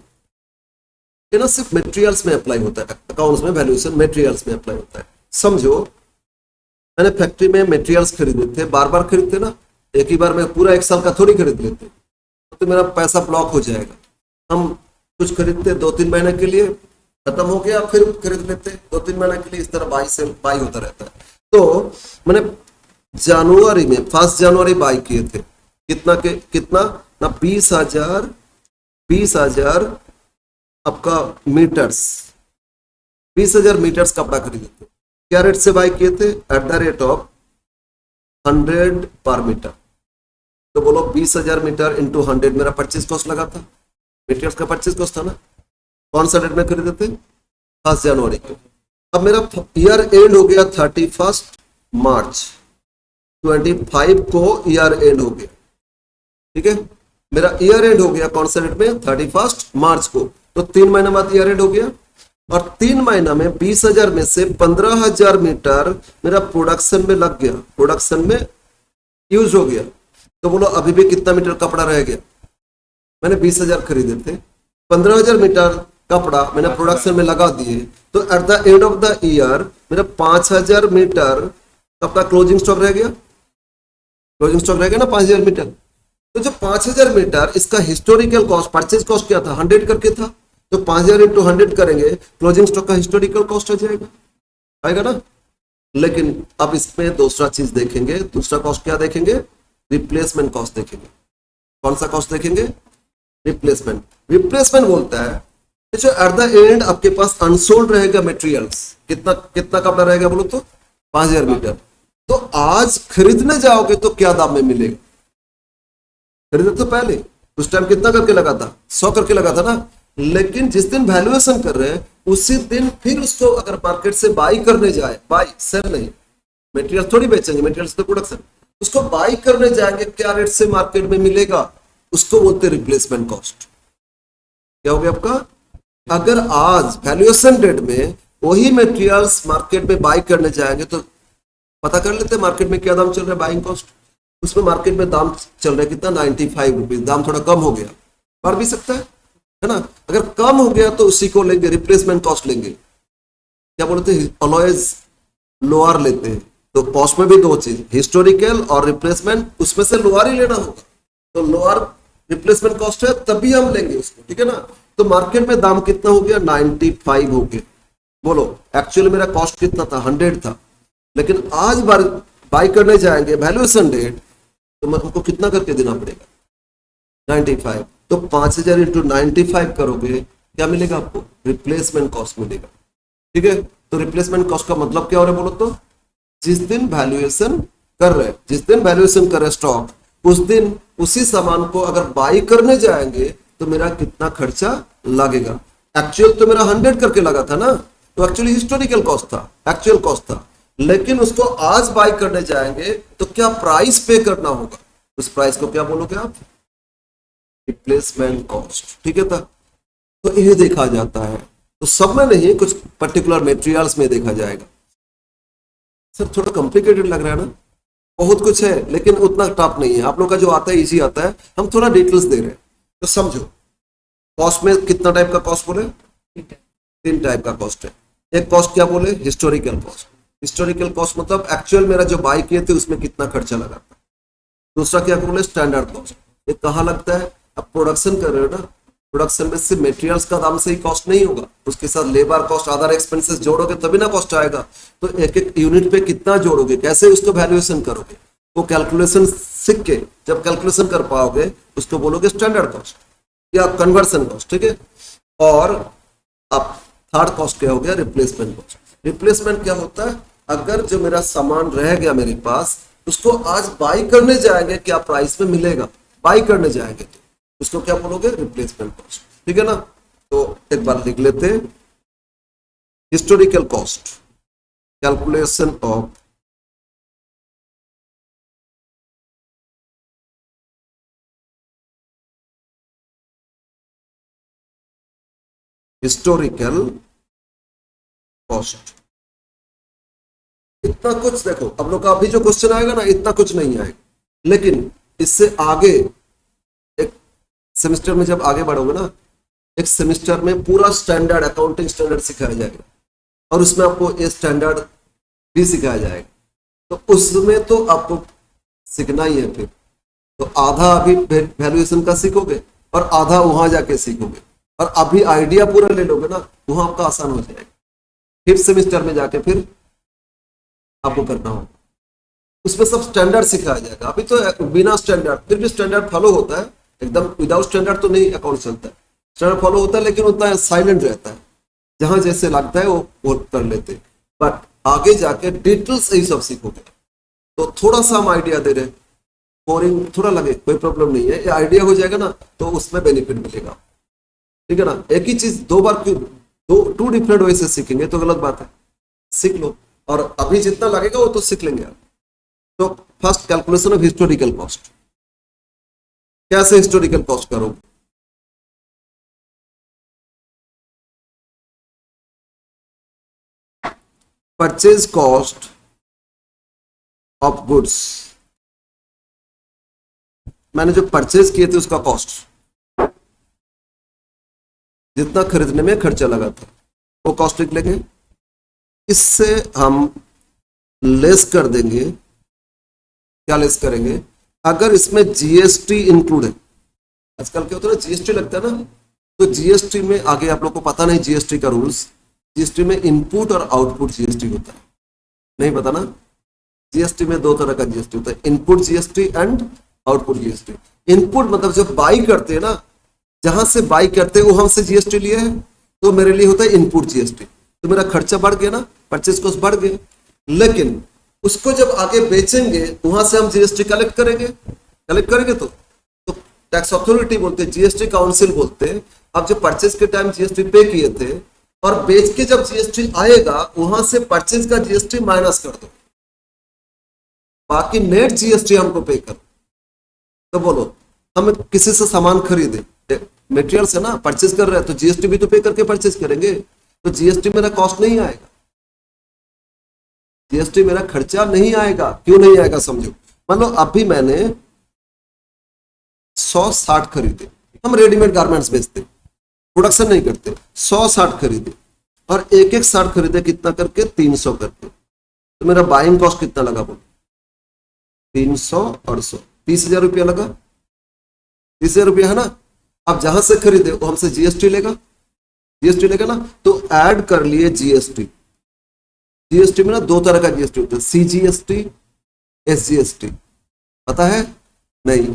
ना सिर्फ मटेरियल्स में अप्लाई होता है, अकाउंट्स में वैल्यूएशन मटेरियल्स में अप्लाई होता है। समझो मैंने फैक्ट्री में मटेरियल्स खरीदे थे, बार बार खरीदते ना, एक ही बार में पूरा एक साल का थोड़ी खरीद लेते, तो मेरा पैसा ब्लॉक हो जाएगा। हम कुछ खरीदते 2-3 महीने के लिए, खत्म हो गया फिर खरीद लेते 2-3 महीने के लिए, इस तरह बाई से बाई होता रहता है। तो मैंने जनवरी में 1 जनवरी बाई किए थे, कितना ना 20,000 आपका मीटर्स, 20,000 मीटर्स कपड़ा खरीदे थे। क्या रेट से बाई किए थे, एट द रेट ऑफ 100 पर मीटर। तो बोलो 20,000 मीटर इंटू 100, मेरा परचेज कॉस्ट लगा था, मटेरियल्स का परचेज कॉस्ट था ना। कौन सा डेट में खरीदे थे, 1 जनवरी को। अब मेरा ईयर एंड हो गया 31 मार्च 25 को ईयर एंड हो गया, ठीक है। मेरा ईयर एंड हो गया कौन सा डेट में, 31 मार्च को। तो 3 महीने बाद ईयर एंड हो गया, और 3 महीना में 20,000 में से 15,000 मीटर मेरा प्रोडक्शन में लग गया, प्रोडक्शन में यूज हो गया। तो बोलो अभी भी कितना मीटर कपड़ा रह गया, मैंने 20,000 खरीदे थे, 15,000 मीटर कपड़ा मैंने प्रोडक्शन में लगा दिए, तो at the end of the year मेरा 5,000 मीटर कपड़ा क्लोजिंग स्टॉक रह गया, क्लोजिंग स्टॉक रह गया ना 5,000 मीटर। तो जो 5,000 मीटर, इसका हिस्टोरिकल कॉस्ट, परचेज कॉस्ट क्या था, 100 करके था, तो 5,000 इंटू 100 करेंगे, क्लोजिंग स्टॉक का हिस्टोरिकल कॉस्ट आ जाएगा, आएगा ना। लेकिन अब इसमें दूसरा चीज देखेंगे, दूसरा कॉस्ट क्या देखेंगे, रिप्लेसमेंट कॉस्ट देखेंगे। कौन सा कॉस्ट देखेंगे, रिप्लेसमेंट। रिप्लेसमेंट बोलता है जो एट द एंड आपके पास अनसोल्ड रहेगा मटेरियल्स, कितना कपड़ा रहेगा बोलो तो 5,000 मीटर। तो आज खरीदने जाओगे तो क्या दाम में मिलेगा, खरीदे तो पहले उस टाइम कितना करके लगा था, 100 करके लगा था ना। लेकिन जिस दिन वैल्यूएशन कर रहे हैं उसी दिन फिर उसको अगर मार्केट से बाई करने जाए, बाई सेल नहीं, मटेरियल थोड़ी बेचेंगे, मटेरियल तो प्रोडक्शन, उसको बाई करने जाएंगे, क्या रेट से मार्केट में मिलेगा, उसको बोलते रिप्लेसमेंट कॉस्ट। क्या हो गया आपका, अगर आज वैल्यूएशन डेट में वही मटेरियल्स मार्केट में बाई करने जाएंगे, तो पता कर लेते हैं मार्केट में क्या दाम चल रहा है, बाइंग कॉस्ट। उसमें मार्केट में दाम चल रहा है कितना, 95 रुपीज, दाम थोड़ा कम हो गया, बढ़ भी सकता है ना। अगर कम हो गया तो उसी को लेंगे, रिप्लेसमेंट कॉस्ट लेंगे। क्या बोलते हैं, ऑलवेज लोअर लेते हैं। तो कॉस्ट में भी 2 चीज, हिस्टोरिकल और रिप्लेसमेंट, उसमें से लोअर ही लेना होगा। तो लोअर रिप्लेसमेंट कॉस्ट है तभी हम लेंगे उसको, ठीक है ना। तो मार्केट में दाम कितना हो गया, 95 हो गया। बोलो एक्चुअली मेरा कॉस्ट कितना था, 100 था, लेकिन आज बाई करने जाएंगे वैल्यूएशन डेट, तो हमको कितना करके देना पड़ेगा, 95। तो 5,000 इंटू 95 करोगे, क्या मिलेगा आपको, रिप्लेसमेंट कॉस्ट मिलेगा, ठीक है। तो रिप्लेसमेंट कॉस्ट का मतलब क्या हो रहा है बोलो तो, जिस दिन वैल्यूएशन कर रहे, जिस दिन वैल्यूएशन कर रहे स्टॉक, उस दिन उसी सामान को अगर बाई करने जाएंगे तो मेरा कितना खर्चा लगेगा। एक्चुअल तो मेरा 100 करके लगा था ना, तो एक्चुअली हिस्टोरिकल कॉस्ट था, एक्चुअल कॉस्ट था, लेकिन उसको आज बाई करने जाएंगे तो क्या प्राइस पे करना होगा, उस प्राइस को क्या बोलोगे आप, रिप्लेसमेंट कॉस्ट, ठीक है था। तो ये देखा जाता है, तो सब में नहीं, कुछ पर्टिकुलर मटेरियल्स में देखा जाएगा। सर थोड़ा कॉम्प्लिकेटेड लग रहा है ना, बहुत कुछ है लेकिन उतना टफ नहीं है, आप लोग का जो आता है इजी आता है, हम थोड़ा डिटेल्स दे रहे हैं। तो समझो कॉस्ट में कितना टाइप का कॉस्ट बोले? 3 टाइप का कॉस्ट है। एक कॉस्ट क्या बोले? Historical cost. हिस्टोरिकल कॉस्ट मतलब एक्चुअल मेरा जो बाय किए थे उसमें कितना खर्चा लगा था। दूसरा क्या बोले? Standard cost. ये कहाँ लगता है? अब प्रोडक्शन कर रहे हो ना, प्रोडक्शन में सिर्फ मटेरियल्स का दाम से ही कॉस्ट नहीं होगा, उसके साथ लेबर कॉस्ट, अदर एक्सपेंसेस जोड़ोगे तभी ना कॉस्ट आएगा। तो एक एक यूनिट पे कितना जोड़ोगे, कैसे उसको वैल्यूएशन करोगे, वो कैलकुलेशन सीख के जब कैलकुलेशन कर पाओगे उसको बोलोगे स्टैंडर्ड कॉस्ट या कन्वर्सन कॉस्ट। ठीक है। और अब थर्ड कॉस्ट क्या हो गया? Replacement cost. रिप्लेसमेंट क्या होता है? अगर जो मेरा सामान रह गया मेरे पास, उसको आज बाई करने जाएंगे, क्या प्राइस में मिलेगा, बाई करने जाएंगे तो उसको क्या बोलोगे? Replacement cost. ठीक है ना। तो एक बार लिख लेते हैं, historical cost, calculation of historical cost. इतना कुछ देखो, अब लोग का अभी जो क्वेश्चन आएगा ना, इतना कुछ नहीं आएगा, लेकिन इससे आगे एक सेमेस्टर में जब आगे बढ़ोगे ना, एक सेमेस्टर में पूरा स्टैंडर्ड अकाउंटिंग स्टैंडर्ड सिखाया जाएगा और उसमें आपको ये स्टैंडर्ड भी सिखाया जाएगा। तो उसमें तो आपको सीखना ही है। फिर तो आधा अभी वैल्यूएशन का सीखोगे और आधा वहां जाके सीखोगे, और अभी आइडिया पूरा ले लोगे ना, वहां आपका आसान हो जाएगा। फिफ्थ सेमेस्टर में जाके फिर आपको करना होगा, उसमें सब स्टैंडर्ड सिखाया जाएगा। अभी तो बिना स्टैंडर्ड, फिर भी स्टैंडर्ड फॉलो होता है, एकदम विदाउट स्टैंडर्ड तो नहीं अकाउंट चलता है। स्टैंडर्ड फॉलो होता है लेकिन उतना साइलेंट रहता है, जहां जैसे लगता है वो कर लेते हैं। बट आगे जाके डिटेल्स यही सब सीखोगे। तो थोड़ा सा हम आइडिया दे रहे हैं, बोरिंग थोड़ा लगे कोई प्रॉब्लम नहीं है, ये आइडिया हो जाएगा ना तो उसमें बेनिफिट मिलेगा। ठीक है ना। एक ही चीज दो बार क्यों, टू डिफरेंट वे से सीखेंगे तो गलत बात है। सीख लो, और अभी जितना लगेगा वो तो सीख लेंगे आप। तो first calculation of historical cost, कैसे हिस्टोरिकल कॉस्ट करो? परचेज कॉस्ट ऑफ गुड्स, मैंने जो परचेज किए थे उसका कॉस्ट, जितना खरीदने में खर्चा लगा था वो कॉस्ट लिख लेंगे। इससे हम लेस कर देंगे, क्या लेस करेंगे? अगर इसमें जीएसटी इंक्लूड है, आजकल क्या होता है ना, जीएसटी लगता है ना, तो जीएसटी में आगे आप लोग को पता नहीं जीएसटी का रूल्स, जीएसटी में इनपुट और आउटपुट जीएसटी होता है, नहीं पता ना। जीएसटी में 2 तरह का जीएसटी होता है, input GST and output GST. Input मतलब जब बाई करते हैं ना, जहां से बाई करते हैं वहां से जीएसटी लिए है, तो मेरे लिए होता है इनपुट जीएसटी। तो मेरा खर्चा बढ़ गया ना, परचेज कॉस्ट बढ़ गया, लेकिन उसको जब आगे बेचेंगे वहां से हम जीएसटी कलेक्ट करेंगे तो टैक्स अथॉरिटी बोलते हैं, जीएसटी काउंसिल बोलते हैं। अब जो परचेज के टाइम जीएसटी पे किए थे और बेच के जब जीएसटी आएगा वहां से परचेज का जीएसटी माइनस कर दो, बाकी नेट जीएसटी हमको पे करो। तो बोलो, हम किसी से सामान खरीदे, मटेरियल्स है ना, परचेज कर रहे हैं तो जीएसटी भी तो पे करके परचेज करेंगे, तो जीएसटी मेरा कॉस्ट नहीं आएगा, जीएसटी मेरा खर्चा नहीं आएगा। क्यों नहीं आएगा समझो। मान लो अभी मैंने 100 शर्ट खरीदे, हम रेडीमेड गारमेंट्स बेचते, प्रोडक्शन नहीं करते, 100 शर्ट खरीदे और एक एक शर्ट खरीदे कितना करके? 300 करके। तो मेरा बाइंग कॉस्ट कितना लगा बोलो? 300 और 100, 30,000 रुपया लगा, 30,000 रुपया है ना। अब जहां से खरीदे वो हमसे जीएसटी लेगा, जीएसटी लेगा ना, तो ऐड कर लिए जीएसटी। जीएसटी में ना 2 तरह का जीएसटी होता है, सीजीएसटी, एसजीएसटी, पता है? नहीं।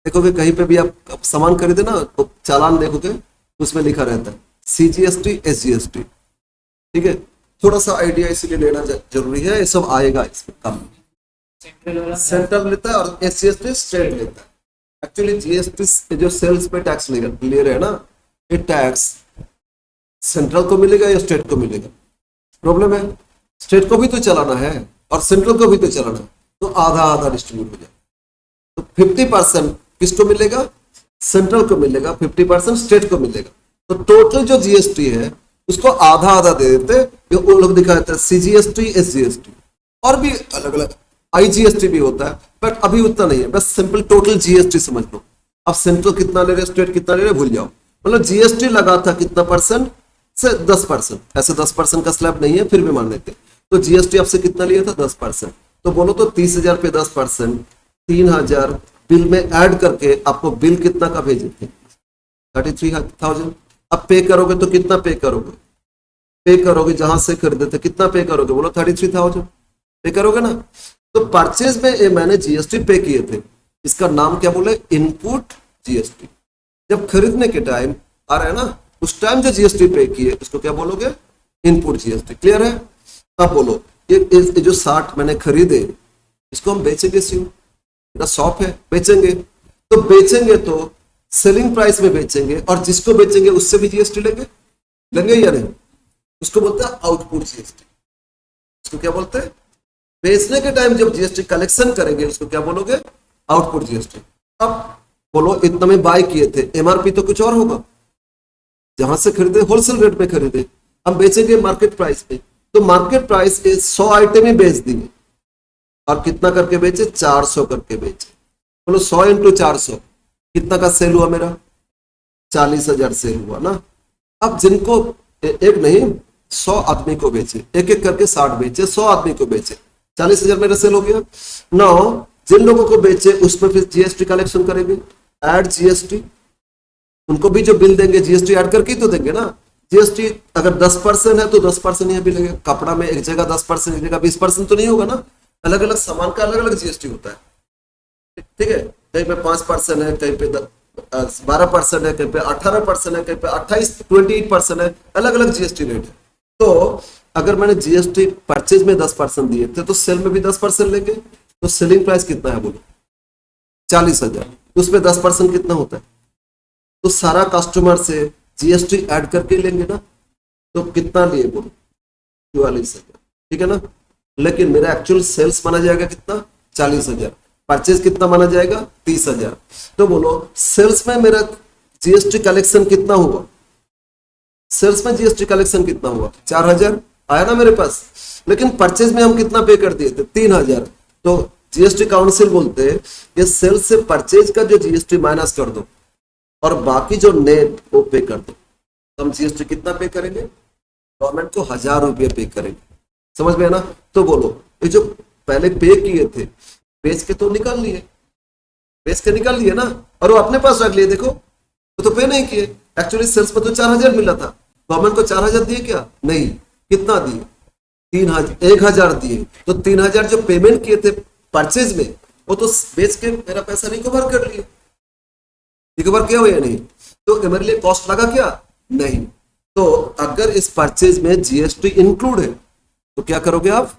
देखोगे कहीं पे भी आप सामान खरीदे ना तो चालान देखोगे उसमें लिखा रहता है सीजीएसटी, एसजीएसटी। ठीक है, थोड़ा सा आइडिया इसीलिए लेना जरूरी है, ये सब आएगा इसमें कम। सेंट्रल लेता है और एसजीएसटी स्टेट लेता है। एक्चुअली जीएसटी जो सेल्स पे टैक्स ले रहे हैं ना, ये टैक्स सेंट्रल को मिलेगा या स्टेट को मिलेगा? प्रॉब्लम है, स्टेट को भी तो चलाना है और सेंट्रल को भी तो चलाना है, तो आधा आधा डिस्ट्रीब्यूट हो जाए। तो 50% किसको मिलेगा? सेंट्रल को मिलेगा, 50% स्टेट को मिलेगा। तो टोटल जो जीएसटी है उसको आधा आधा दे देते, वो लोग दिखा देते हैं सीजीएसटी, एसजीएसटी, और भी अलग अलग आईजीएसटी भी होता है, बट अभी उतना नहीं है, बस सिंपल टोटल जीएसटी समझ लो। अब सेंट्रल कितना ले रहे, स्टेट कितना ले रहे, भूल जाओ। मतलब जीएसटी लगा था कितना परसेंट से 10%, ऐसे 10% का स्लैब नहीं है फिर भी मान लेते। तो जीएसटी आपसे कितना लिया था 10%, तो बोलो तो 30,000 पे 10%, 3,000 बिल में ऐड करके आपको बिल कितना का भेजे थे 33,000। अब पे करोगे तो कितना पे करोगे, पे करोगे जहां से खरीदे थे कितना पे करोगे, बोलो 33,000 पे करोगे ना। तो परचेज में ये मैंने जीएसटी पे किए थे, इसका नाम क्या बोले, इनपुट जीएसटी। जब खरीदने के टाइम आ रहा है ना, उस टाइम जो जीएसटी पे किए उसको क्या बोलोगे, इनपुट जीएसटी। क्लियर है। अब बोलो ये जो 60 मैंने खरीदे इसको हम बेचेंगे, क्यों, मेरा शॉप है, बेचेंगे। तो बेचेंगे तो सेलिंग प्राइस में बेचेंगे, और जिसको बेचेंगे उससे भी जीएसटी लेंगे, लेंगे या नहीं। उसको बोलते हैं आउटपुट जीएसटी। उसको क्या बोलते हैं, बेचने के टाइम जब जीएसटी कलेक्शन करेंगे उसको क्या बोलोगे, आउटपुट जीएसटी। अब बोलो इतना में बाय किए थे, एमआरपी तो कुछ और होगा, जहां से खरीदे होलसेल रेट में खरीदे, हम बेचेंगे मार्केट प्राइस पे। तो मार्केट प्राइस पे 100 आइटम ही बेच दिए, और कितना करके बेचे, 400 करके बेचे। बोलो 100 इंटू 400 कितना का सेल हुआ मेरा, 40,000 सेल हुआ ना। अब जिनको एक नहीं 100 आदमी को बेचे, एक एक करके 60 बेचे, 100 आदमी को बेचे, 40,000 मेरा सेल हो गया। नाउ जिन लोगों को बेचे उसमें फिर जीएसटी कलेक्शन करेंगे, ऐड जीएसटी। उनको भी जो बिल देंगे जीएसटी ऐड करके ही तो देंगे ना। जीएसटी अगर 10% है तो 10% यहाँ भी लगेगा। कपड़ा में एक जगह 10%, एक जगह 20% तो नहीं होगा ना, अलग अलग सामान का अलग अलग जीएसटी होता है। ठीक है, कहीं पे 5% है, कहीं पे 12% है, कहीं पे 18% है, कहीं पे 28% है, अलग अलग जीएसटी रेट है। तो अगर मैंने जीएसटी परचेज में 10% दिए थे तो सेल में भी 10% लेंगे। तो सेलिंग प्राइस कितना है बोलो, 40,000, उसमें 10% कितना होता है, तो सारा कस्टमर से जीएसटी ऐड करके लेंगे ना। तो कितना लिए बोलो, 44,000, ठीक है ना। लेकिन मेरा एक्चुअल सेल्स माना जाएगा कितना, 40,000, परचेज कितना माना जाएगा, 30,000। तो बोलो सेल्स में मेरा जीएसटी कलेक्शन कितना हुआ, सेल्स में जीएसटी कलेक्शन कितना हुआ, 4,000 आया ना मेरे पास। लेकिन परचेज में हम कितना पे कर दिए थे, 3,000। तो जीएसटी काउंसिल बोलते हैं ये सेल्स से परचेज का जो जीएसटी माइनस कर दो और बाकी जो नेट वो पे कर दो। तो हम जीएसटी कितना पे करेंगे, गवर्नमेंट को 1,000 रुपये पे करेंगे। समझ में है ना। तो बोलो ये जो पहले पे किए थे बेच के तो निकाल लिए, बेच के निकाल लिए ना, और वो अपने पास रख लिए। देखो वो तो पे नहीं किए, एक्चुअली सेल्स में तो 4,000 मिला था, गवर्नमेंट को 4,000 दिए क्या, नहीं, कितना दिए, 1,000 दिए। तो 3,000 जो पेमेंट किए थे परचेज में वो तो बेच के मेरा पैसा रिकवर कर लिए, रिकवर किया हो या नहीं। तो मेरे लिए कॉस्ट लगा क्या, नहीं। तो अगर इस परचेज में जीएसटी इंक्लूड है तो क्या करोगे आप,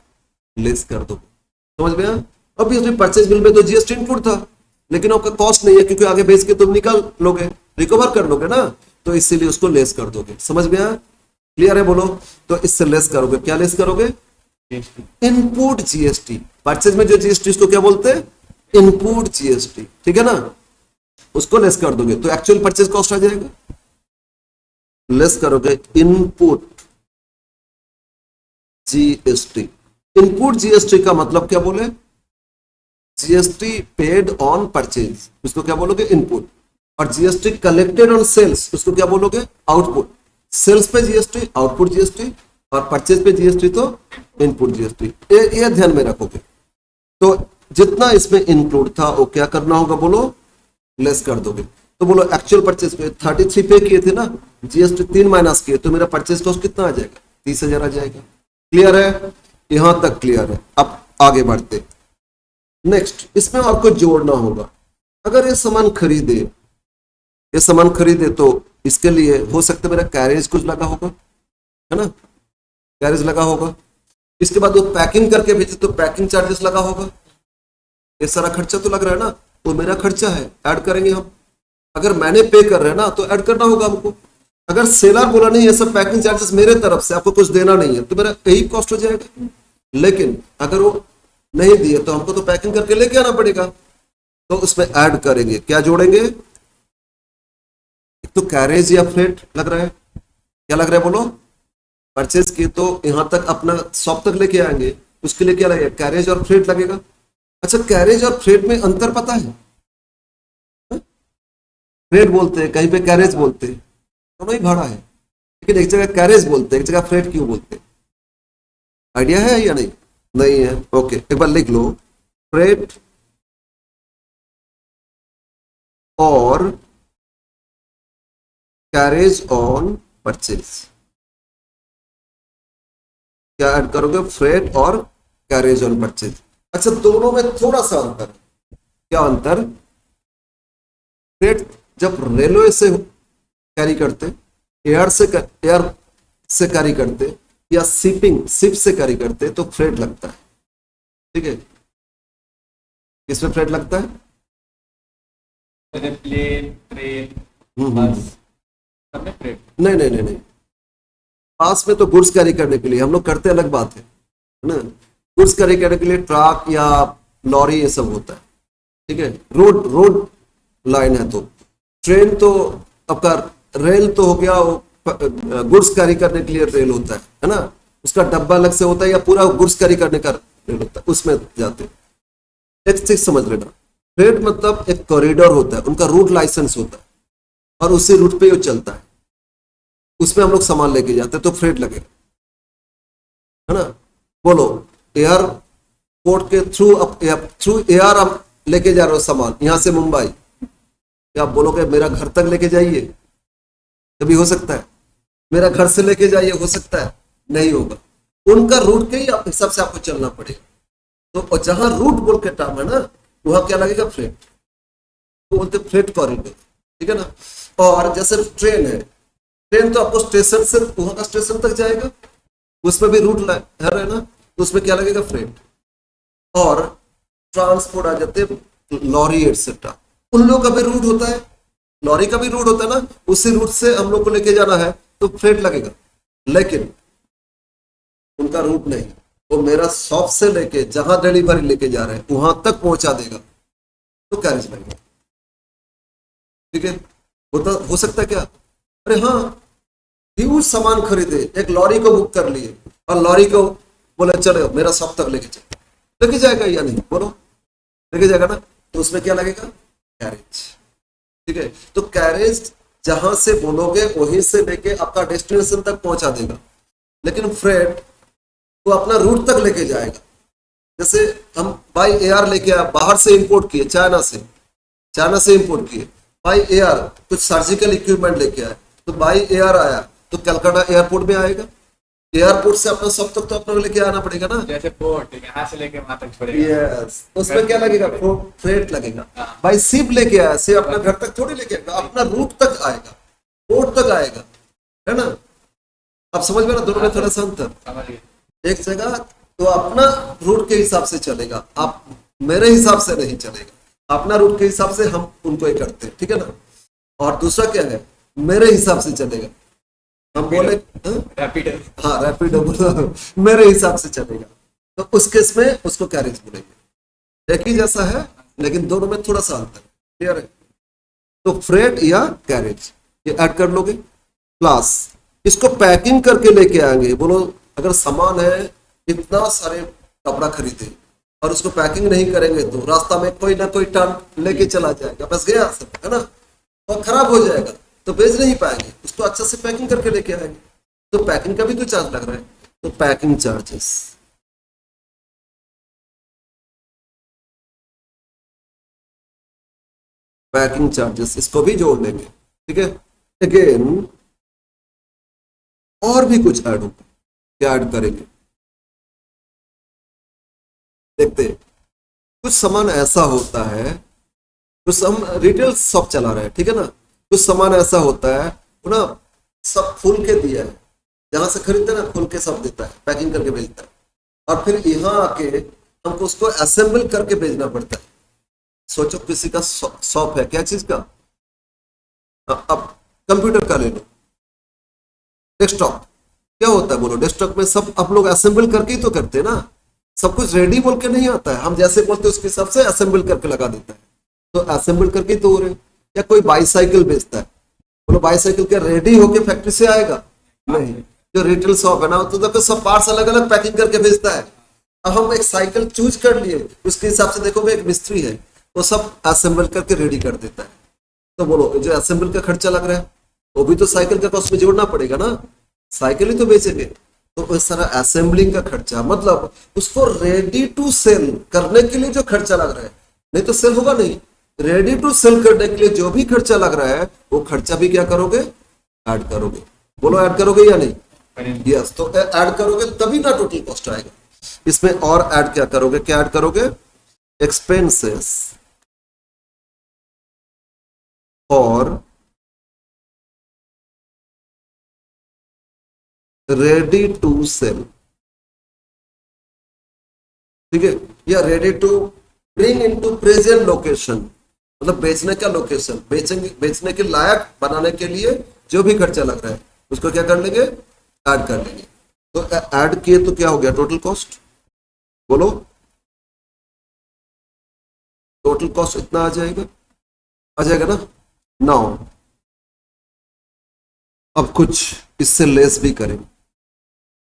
लेस कर दो। समझ में आया। अभी परचेज बिल में तो जीएसटी इंक्लूड था, लेकिन आपका कॉस्ट नहीं है क्योंकि आगे बेच के तुम निकाल लोगे, रिकवर कर लोगे ना, तो इसीलिए उसको लेस कर दोगे। समझ में आया, क्लियर है बोलो। तो इससे लेस करोगे, क्या लेस करोगे, इनपुट जीएसटी। परचेज में जो जीएसटी उसको क्या बोलते हैं, इनपुट जीएसटी, ठीक है ना, उसको लेस कर दोगे तो एक्चुअल परचेज कॉस्ट आ जाएगा। लेस करोगे इनपुट जीएसटी। इनपुट जीएसटी का मतलब क्या बोले, जीएसटी पेड ऑन परचेज, उसको क्या बोलोगे, इनपुट। और जीएसटी कलेक्टेड ऑन सेल्स, उसको क्या बोलोगे, आउटपुट। सेल्स पे जीएसटी, आउटपुट जीएसटी, और परचेज पे जीएसटी तो इनपुट जीएसटी। ये ध्यान में रखोगे। तो जितना इसमें इंक्लूड था वो क्या करना होगा बोलो, लेस कर दोगे। तो बोलो एक्चुअल परचेज पे 33 पे किए थे ना, जीएसटी 3 माइनस किए, तो मेरा परचेज कॉस्ट कितना आ जाएगा, 30,000 आ जाएगा। क्लियर है, यहां तक क्लियर है। अब आगे बढ़ते, नेक्स्ट इसमें और कुछ जोड़ना होगा। अगर ये सामान खरीदे, ये सामान खरीदे तो इसके लिए हो सकता है मेरा कैरेज कुछ लगा होगा, है ना, कैरेज लगा होगा। इसके बाद वो पैकिंग करके भेजे तो पैकिंग चार्जेस लगा होगा। ये सारा खर्चा तो लग रहा है ना, वो मेरा खर्चा है, ऐड करेंगे हम। अगर मैंने पे कर रहे हैं ना तो ऐड करना होगा हमको। अगर सेलर बोला नहीं ये सब पैकिंग चार्जेस मेरे तरफ से, आपको कुछ देना नहीं है, तो मेरा यही कॉस्ट हो जाएगा। लेकिन अगर वो नहीं दिए तो हमको तो पैकिंग करके लेके आना पड़ेगा, तो उसमें ऐड करेंगे। क्या जोड़ेंगे, एक तो कैरेज या फ्रेट लग रहा है, क्या लग रहा है बोलो, परचेज किए तो यहां तक अपना शॉप तक लेके आएंगे, उसके लिए क्या लगेगा, कैरेज और फ्रेट लगेगा। अच्छा कैरेज और फ्रेट में अंतर पता है, फ्रेट बोलते हैं, कहीं पे कैरेज बोलते हैं, दोनों ही भाड़ा है, लेकिन एक जगह कैरेज बोलते हैं, एक जगह फ्रेट क्यों बोलते हैं? आइडिया है या नहीं? नहीं है, ओके, एक बार लिख लो, फ्रेट और कैरेज ऑन परचेज। क्या ऐड करोगे? फ्रेट और कैरेज ऑन परचेज। अच्छा, दोनों में थोड़ा सा अंतर। क्या अंतर? फ्रेट जब रेलवे से कैरी करते, एयर से कैरी करते, या शिप से कैरी करते तो फ्रेट लगता है, ठीक है? किसमें फ्रेट लगता है? प्लेन, ट्रेन, हम्म। बस, सब में फ्रेट। नहीं नहीं नहीं नहीं, पास में तो गुड्स कैरी करने के लिए हम लोग करते, अलग बात है ना। गुड्स कैरी करने के लिए ट्रक या लॉरी ये सब होता है, ठीक है? रोड लाइन है तो। ट्रेन तो आपका, रेल तो हो गया, गुड्स कैरी करने के लिए रेल होता है ना, उसका डब्बा अलग से होता है, या पूरा गुड्स कैरी करने का रेल होता है, उसमें जाते हैं। एक चीज समझ लेना, फ्रेट मतलब एक कॉरिडोर होता है, उनका रूट लाइसेंस होता है, और उसी रूट पे वो चलता है, उसमें हम लोग सामान लेके जाते हैं तो फ्रेट लगेगा, है ना? बोलो, एयरपोर्ट के थ्रू एयर हम लेके जा रहे हो सामान, यहां से मुंबई, क्या आप बोलोगे मेरा घर तक लेके जाइए? कभी हो सकता है? मेरा घर से लेके जाइए, हो सकता है? नहीं होगा। उनका रूट के ही हिसाब से आपको चलना पड़ेगा। तो जहां रूट बोल के टर्म है ना, वहां क्या लगेगा? फ्रेट, तो बोलते फ्रेट कॉरिडोर, ठीक है ना? और जैसे ट्रेन है, ट्रेन तो आपको स्टेशन से वहां का स्टेशन तक जाएगा, उसमें भी रूट है ना, तो उसमें क्या लगेगा? फ्रेट। और ट्रांसपोर्ट आ जाते लॉरी एटसेट्रा, उन लोगों का भी रूट होता है, लॉरी का भी रूट होता है ना, उसी रूट से हम लोग को लेके जाना है तो फ्रेट लगेगा। लेकिन उनका रूट नहीं, वो मेरा शॉप से लेके जहां डिलीवरी लेके जा रहे हैं वहां तक पहुंचा देगा, तो कैरेज लगेगा, ठीक है? हो सकता है क्या? अरे हाँ, ह्यूज सामान खरीदे, एक लॉरी को बुक कर लिए, और लॉरी को बोले चलो मेरा शॉप तक लेके चलो, लेके जाएगा या नहीं? बोलो, लेके जाएगा ना, तो उसमें क्या लगेगा? कैरेज, ठीक है? तो कैरेज जहां से बोलोगे वहीं से लेके आपका डेस्टिनेशन तक पहुंचा देगा, लेकिन फ्रेट वो अपना रूट तक लेके जाएगा। जैसे हम बाई एयर लेके आए, बाहर से इंपोर्ट किए, चाइना से इंपोर्ट किए, बाई एयर कुछ सर्जिकल इक्विपमेंट लेके आए, तो बाई एयर आया तो कलकत्ता एयरपोर्ट में आएगा, एयरपोर्ट से अपना सब तक तो अपना लेके आना पड़ेगा ना, जैसे पोर्ट यहाँ से लेके वहां तक छोड़ेगा। यस, उसमें क्या लगेगा? फ्रेट लगेगा। भाई शिप लेके आया, शिप अपना घर तक थोड़ी लेके आएगा, अपना रूट तक आएगा, पोर्ट तक आएगा, है ना? अब समझ में ना, दोनों में थोड़ा सा अंतर। एक जगह तो अपना रूट के हिसाब से चलेगा, आप मेरे हिसाब से नहीं चलेगा, अपना रूट के हिसाब से हम उनको ही करते हैं, ठीक है ना? और दूसरा क्या है? मेरे हिसाब से चलेगा, हम बोले रैपिडो, हाँ रैपिडो बोलो, मेरे हिसाब से चलेगा, तो उस केस में उसको कैरेज बोलेंगे। एक ही जैसा है, लेकिन दोनों में थोड़ा सा अंतर, क्लियर है? तो फ्रेट या कैरेज ये ऐड कर लोगे, प्लस इसको पैकिंग करके लेके आएंगे। बोलो, अगर सामान है, इतना सारे कपड़ा खरीदे और उसको पैकिंग नहीं करेंगे तो रास्ता में कोई ना कोई टन लेके चला जाएगा, बस गया सब, है ना? और खराब हो जाएगा तो बेच नहीं पाएंगे, उसको अच्छे से पैकिंग करके लेके आएंगे, तो पैकिंग का भी तो चार्ज लग रहा है, तो पैकिंग चार्जेस। पैकिंग चार्जेस इसको भी जोड़ लेंगे, ठीक है? अगेन और भी कुछ ऐड होगा, क्या ऐड करेंगे देखते हैं। कुछ सामान ऐसा होता है, कुछ हम रिटेल शॉप चला रहे हैं, ठीक है ना? कुछ सामान ऐसा होता है वो ना सब खोल के दिया है, जहां से खरीदते हैं ना खोल के सब देता है, पैकिंग करके भेजता है, और फिर यहाँ आके हमको उसको असेंबल करके भेजना पड़ता है। सोचो किसी का शॉप है, क्या चीज का? अब कंप्यूटर का ले लो, डेस्कटॉप, क्या होता है बोलो? डेस्कटॉप में सब आप लोग असेंबल करके ही तो करते हैं ना, सब कुछ रेडी बोल के नहीं आता है, हम जैसे बोलते हैं उसके हिसाब से असेंबल करके लगा देता है, तो असेंबल करके ही तो हो रहे। या कोई बाईसाइकिल बेचता है, बोलो बाईसाइकिल क्या रेडी होके फैक्ट्री से आएगा? नहीं, जो रिटेल शॉप है ना तो देखो सब पार्ट्स अलग अलग पैकिंग करके भेजता है। अब हम एक साइकिल चूज कर लिए, उसके हिसाब से देखो एक मिस्त्री है, वो सब असेंबल करके रेडी कर देता है, तो बोलो जो असेंबल का खर्चा लग रहा है वो भी तो साइकिल का कॉस्ट में जोड़ना पड़ेगा ना, साइकिल ही तो बेचेंगे। तो इस सारा असेंबलिंग का खर्चा मतलब उसको रेडी टू सेल करने के लिए जो खर्चा लग रहा है, नहीं तो सेल होगा नहीं। रेडी टू सेल करने के लिए जो भी खर्चा लग रहा है वो खर्चा भी क्या करोगे, ऐड करोगे। बोलो ऐड करोगे या नहीं? करेंगे। यस, तो ऐड करोगे तभी ना टोटल कॉस्ट आएगा। इसमें और ऐड क्या करोगे, क्या ऐड करोगे, एक्सपेंसेस और रेडी टू सेल, ठीक है, या ready to bring into present location, मतलब बेचने का लोकेशन, बेचने के लायक बनाने के लिए जो भी खर्चा लग रहा है उसको क्या कर लेंगे, ऐड कर लेंगे। तो ऐड किए तो क्या हो गया, टोटल कॉस्ट। बोलो टोटल कॉस्ट इतना आ जाएगा ना। नाउ अब कुछ इससे लेस भी करेंगे।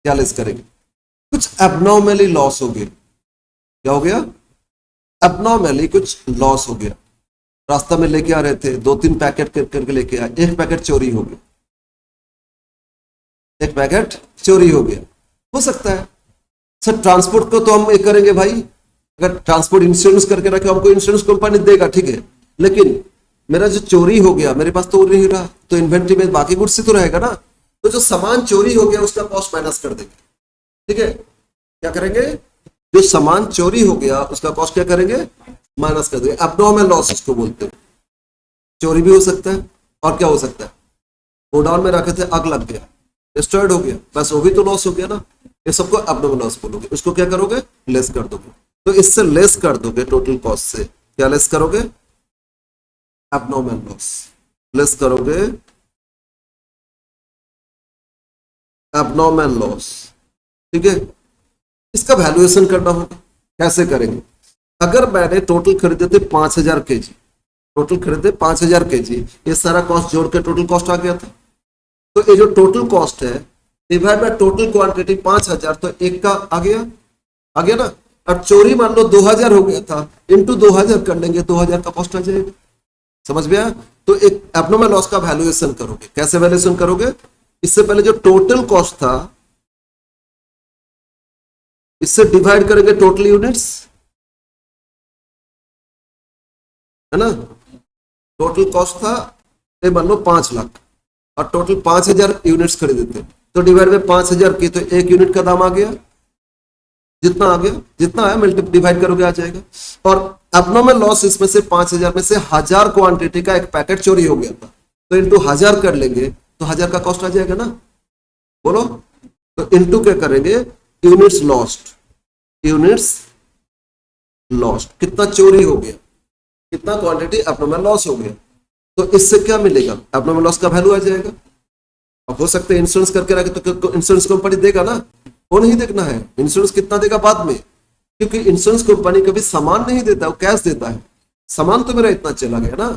क्या लेस करेंगे, कुछ एबनॉर्मली लॉस हो गया। क्या हो गया, एबनॉर्मली कुछ लॉस हो गया। रास्ता में लेके आ रहे थे, 2-3 पैकेट करके लेके आए, एक पैकेट चोरी हो गया, एक पैकेट चोरी हो सकता है। सर ट्रांसपोर्ट को तो हम ये करेंगे भाई, अगर ट्रांसपोर्ट इंश्योरेंस करके रखे हमको इंश्योरेंस कंपनी देगा, ठीक है, लेकिन मेरा जो चोरी हो गया मेरे पास तो नहीं रहा, तो इन्वेंट्री में बाकी गुड्स ही तो रहेगा ना। तो जो सामान चोरी हो गया उसका कॉस्ट माइनस कर देंगे, ठीक है। क्या करेंगे, जो सामान चोरी हो गया उसका कॉस्ट क्या करेंगे, माइनस कर देंगे। एब्नॉर्मल लॉस इसको बोलते हैं। चोरी भी हो सकता है और क्या हो सकता है, गोडाउन में रखे थे, आग लग गया, डिस्ट्रॉयड हो गया, बस वो भी तो लॉस हो गया ना। ये सबको एब्नॉर्मल लॉस बोलोगे, उसको क्या करोगे, लेस कर दोगे। तो इससे लेस कर दोगे टोटल कॉस्ट से, क्या लेस करोगे, एब्नॉर्मल लॉस लेस करोगे, एब्नॉर्मल लॉस, ठीक है। इसका वैल्यूएशन करना होगा, कैसे करेंगे। अगर मैंने टोटल खरीदे थे 5000 केजी, टोटल खरीदे 5000 केजी, ये सारा कॉस्ट जोड़ के टोटल कॉस्ट आ गया था। तो ये जो टोटल कॉस्ट है डिवाइड बाय टोटल क्वांटिटी 5000, तो एक का आ गया ना। अब चोरी मान लो 2000 हो गया था, इंटू 2000 कर लेंगे, 2000 का कॉस्ट आ जाएगा। समझ में आया। तो एक एब्नॉर्मल लॉस का वैल्यूएशन करोगे, कैसे वैल्यूएशन करोगे, इससे पहले जो टोटल कॉस्ट था इससे डिवाइड करेंगे टोटल यूनिट्स, है ना। टोटल कॉस्ट था ये मान लो 5 लाख और टोटल 5000 यूनिट्स खरीदे थे, तो डिवाइड में 5000 की, तो एक यूनिट का दाम आ गया, जितना आ गया, जितना है मल्टीप्लाई डिवाइड करोगे आ जाएगा। और एब्नॉर्मल लॉस इसमें से 5000 में से 1000 क्वांटिटी का एक पैकेट चोरी हो गया था, तो इंटू 1000 कर लेंगे तो 1000 का कॉस्ट आ जाएगा ना। बोलो, तो इंटू क्या करेंगे, यूनिट्स लॉस्ट, कितना चोरी हो गया, कितना क्वांटिटी एब्नॉर्मल लॉस हो गया। तो इससे क्या मिलेगा, एब्नॉर्मल लॉस का वैल्यू आ जाएगा। अब हो सकता है इंश्योरेंस करके रखे तो इंश्योरेंस कंपनी देगा ना, वो नहीं देखना है। इंश्योरेंस कितना देगा बाद में, क्योंकि इंश्योरेंस कंपनी कभी सामान नहीं देता, वो कैश देता है। सामान तो मेरा इतना चला गया ना,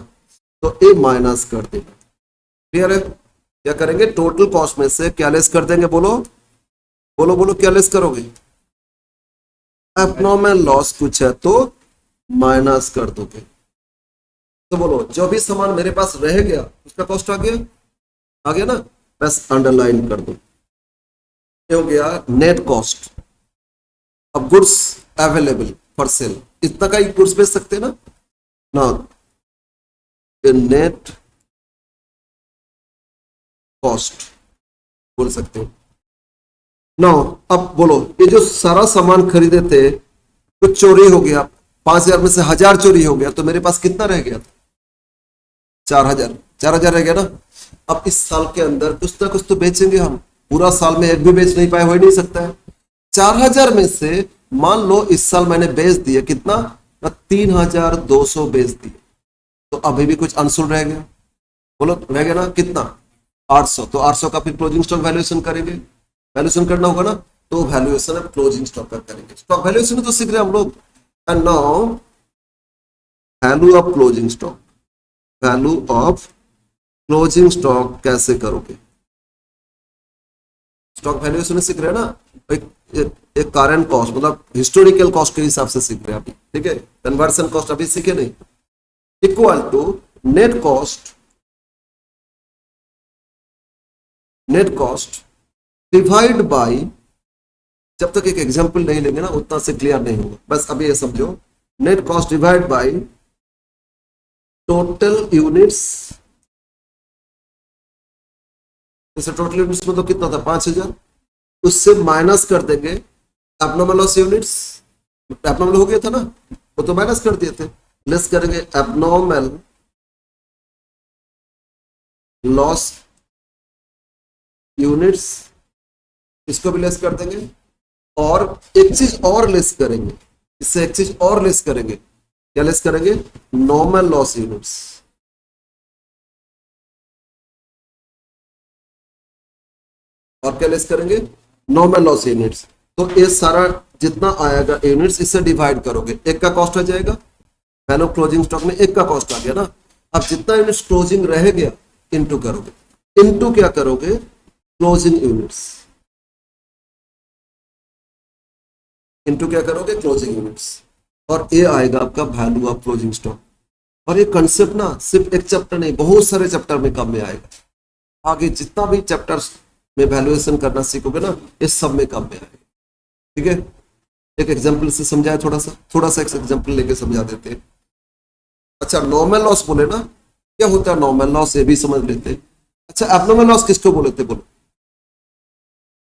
तो ए माइनस कर देगा। क्लियर है। क्या करेंगे, टोटल कॉस्ट में से क्या लेस कर देंगे, बोलो बोलो बोलो, क्या लेस करोगे, एब्नॉर्मल लॉस कुछ है तो माइनस कर दोगे। तो बोलो जो भी सामान मेरे पास रह गया उसका कॉस्ट आ गया ना, बस अंडरलाइन कर दो। ये हो गया नेट कॉस्ट। अब गुड्स अवेलेबल फॉर सेल, इतना का ही गुड्स बेच सकते हैं ना, नेट कॉस्ट बोल सकते हो। नो, अब बोलो ये जो सारा सामान खरीदे थे कुछ चोरी हो गया, 5000 में से 1000 चोरी हो गया, तो मेरे पास कितना रह गया था, 4000 रह गया ना। अब इस साल के अंदर कुछ ना कुछ तो बेचेंगे हम, पूरा साल में एक भी बेच नहीं पाए, हो ही नहीं सकता है। 4000 में से मान लो इस साल मैंने बेच दिया कितना, 3200 बेच दिए, तो अभी भी कुछ अनसोल्ड रह गया। बोलो रह गया ना कितना, 800। तो 800 का फिर क्लोजिंग स्टॉक वैल्यूएशन करेंगे, वैल्यूएशन करना होगा ना, तो वैल्यूएशन अब क्लोजिंग स्टॉक का करेंगे। स्टॉक वैल्यूएशन तो सीख रहे हैं हम लोग। And now value of closing stock, value of closing stock कैसे करोगे, स्टॉक वैल्यूएशन सीख रहे हैं ना, एक करंट कॉस्ट मतलब हिस्टोरिकल कॉस्ट के हिसाब से सीख रहे हैं अभी, ठीक है। कन्वर्सन कॉस्ट अभी सीखे नहीं। Equal to net cost divide by, जब तक एक एग्जांपल नहीं लेंगे ना उतना से क्लियर नहीं होगा, बस अभी ये समझो, net cost divide by total units. जैसे टोटल यूनिट्स में तो कितना था 5000, उससे माइनस कर देंगे एब्नॉर्मल लॉस यूनिट्स, एब्नॉर्मल हो गया था ना, वो तो माइनस कर दिए थे, लेस करेंगे एब्नॉर्मल लॉस यूनिट्स, इसको भी लेस कर देंगे, और एक चीज और लेस करेंगे, इससे एक चीज और लेस करेंगे, क्या लेस करेंगे, नॉर्मल लॉस यूनिट्स। और क्या लेस करेंगे, नॉर्मल लॉस यूनिट्स। तो ये सारा जितना आएगा यूनिट्स इससे डिवाइड करोगे, एक का कॉस्ट आ जाएगा, वैल्यू क्लोजिंग स्टॉक में एक का कॉस्ट आ गया ना, अब जितना यूनिट्स क्लोजिंग रह गया इनटू करोगे, इनटू क्या करोगे, क्लोजिंग यूनिट्स, इनटू क्या करोगे, क्लोजिंग यूनिट्स, और ये आएगा आपका वैल्यू ऑफ क्लोजिंग स्टॉक। और ये कंसेप्ट ना सिर्फ एक चैप्टर नहीं, बहुत सारे चैप्टर में काम में आएगा, आगे जितना भी चैप्टर्स में वैल्यूएशन करना सीखोगे ना, ये सब में काम में आएगा। ठीक है, एक एग्जांपल से समझाया, थोड़ा सा एक एग्जांपल लेके समझा देते हैं। अच्छा, नॉर्मल लॉस बोले ना, क्या होता है नॉर्मल लॉस, ये भी समझ लेते हैं। अच्छा, एब्नॉर्मल लॉस किसको बोलते, बोलो,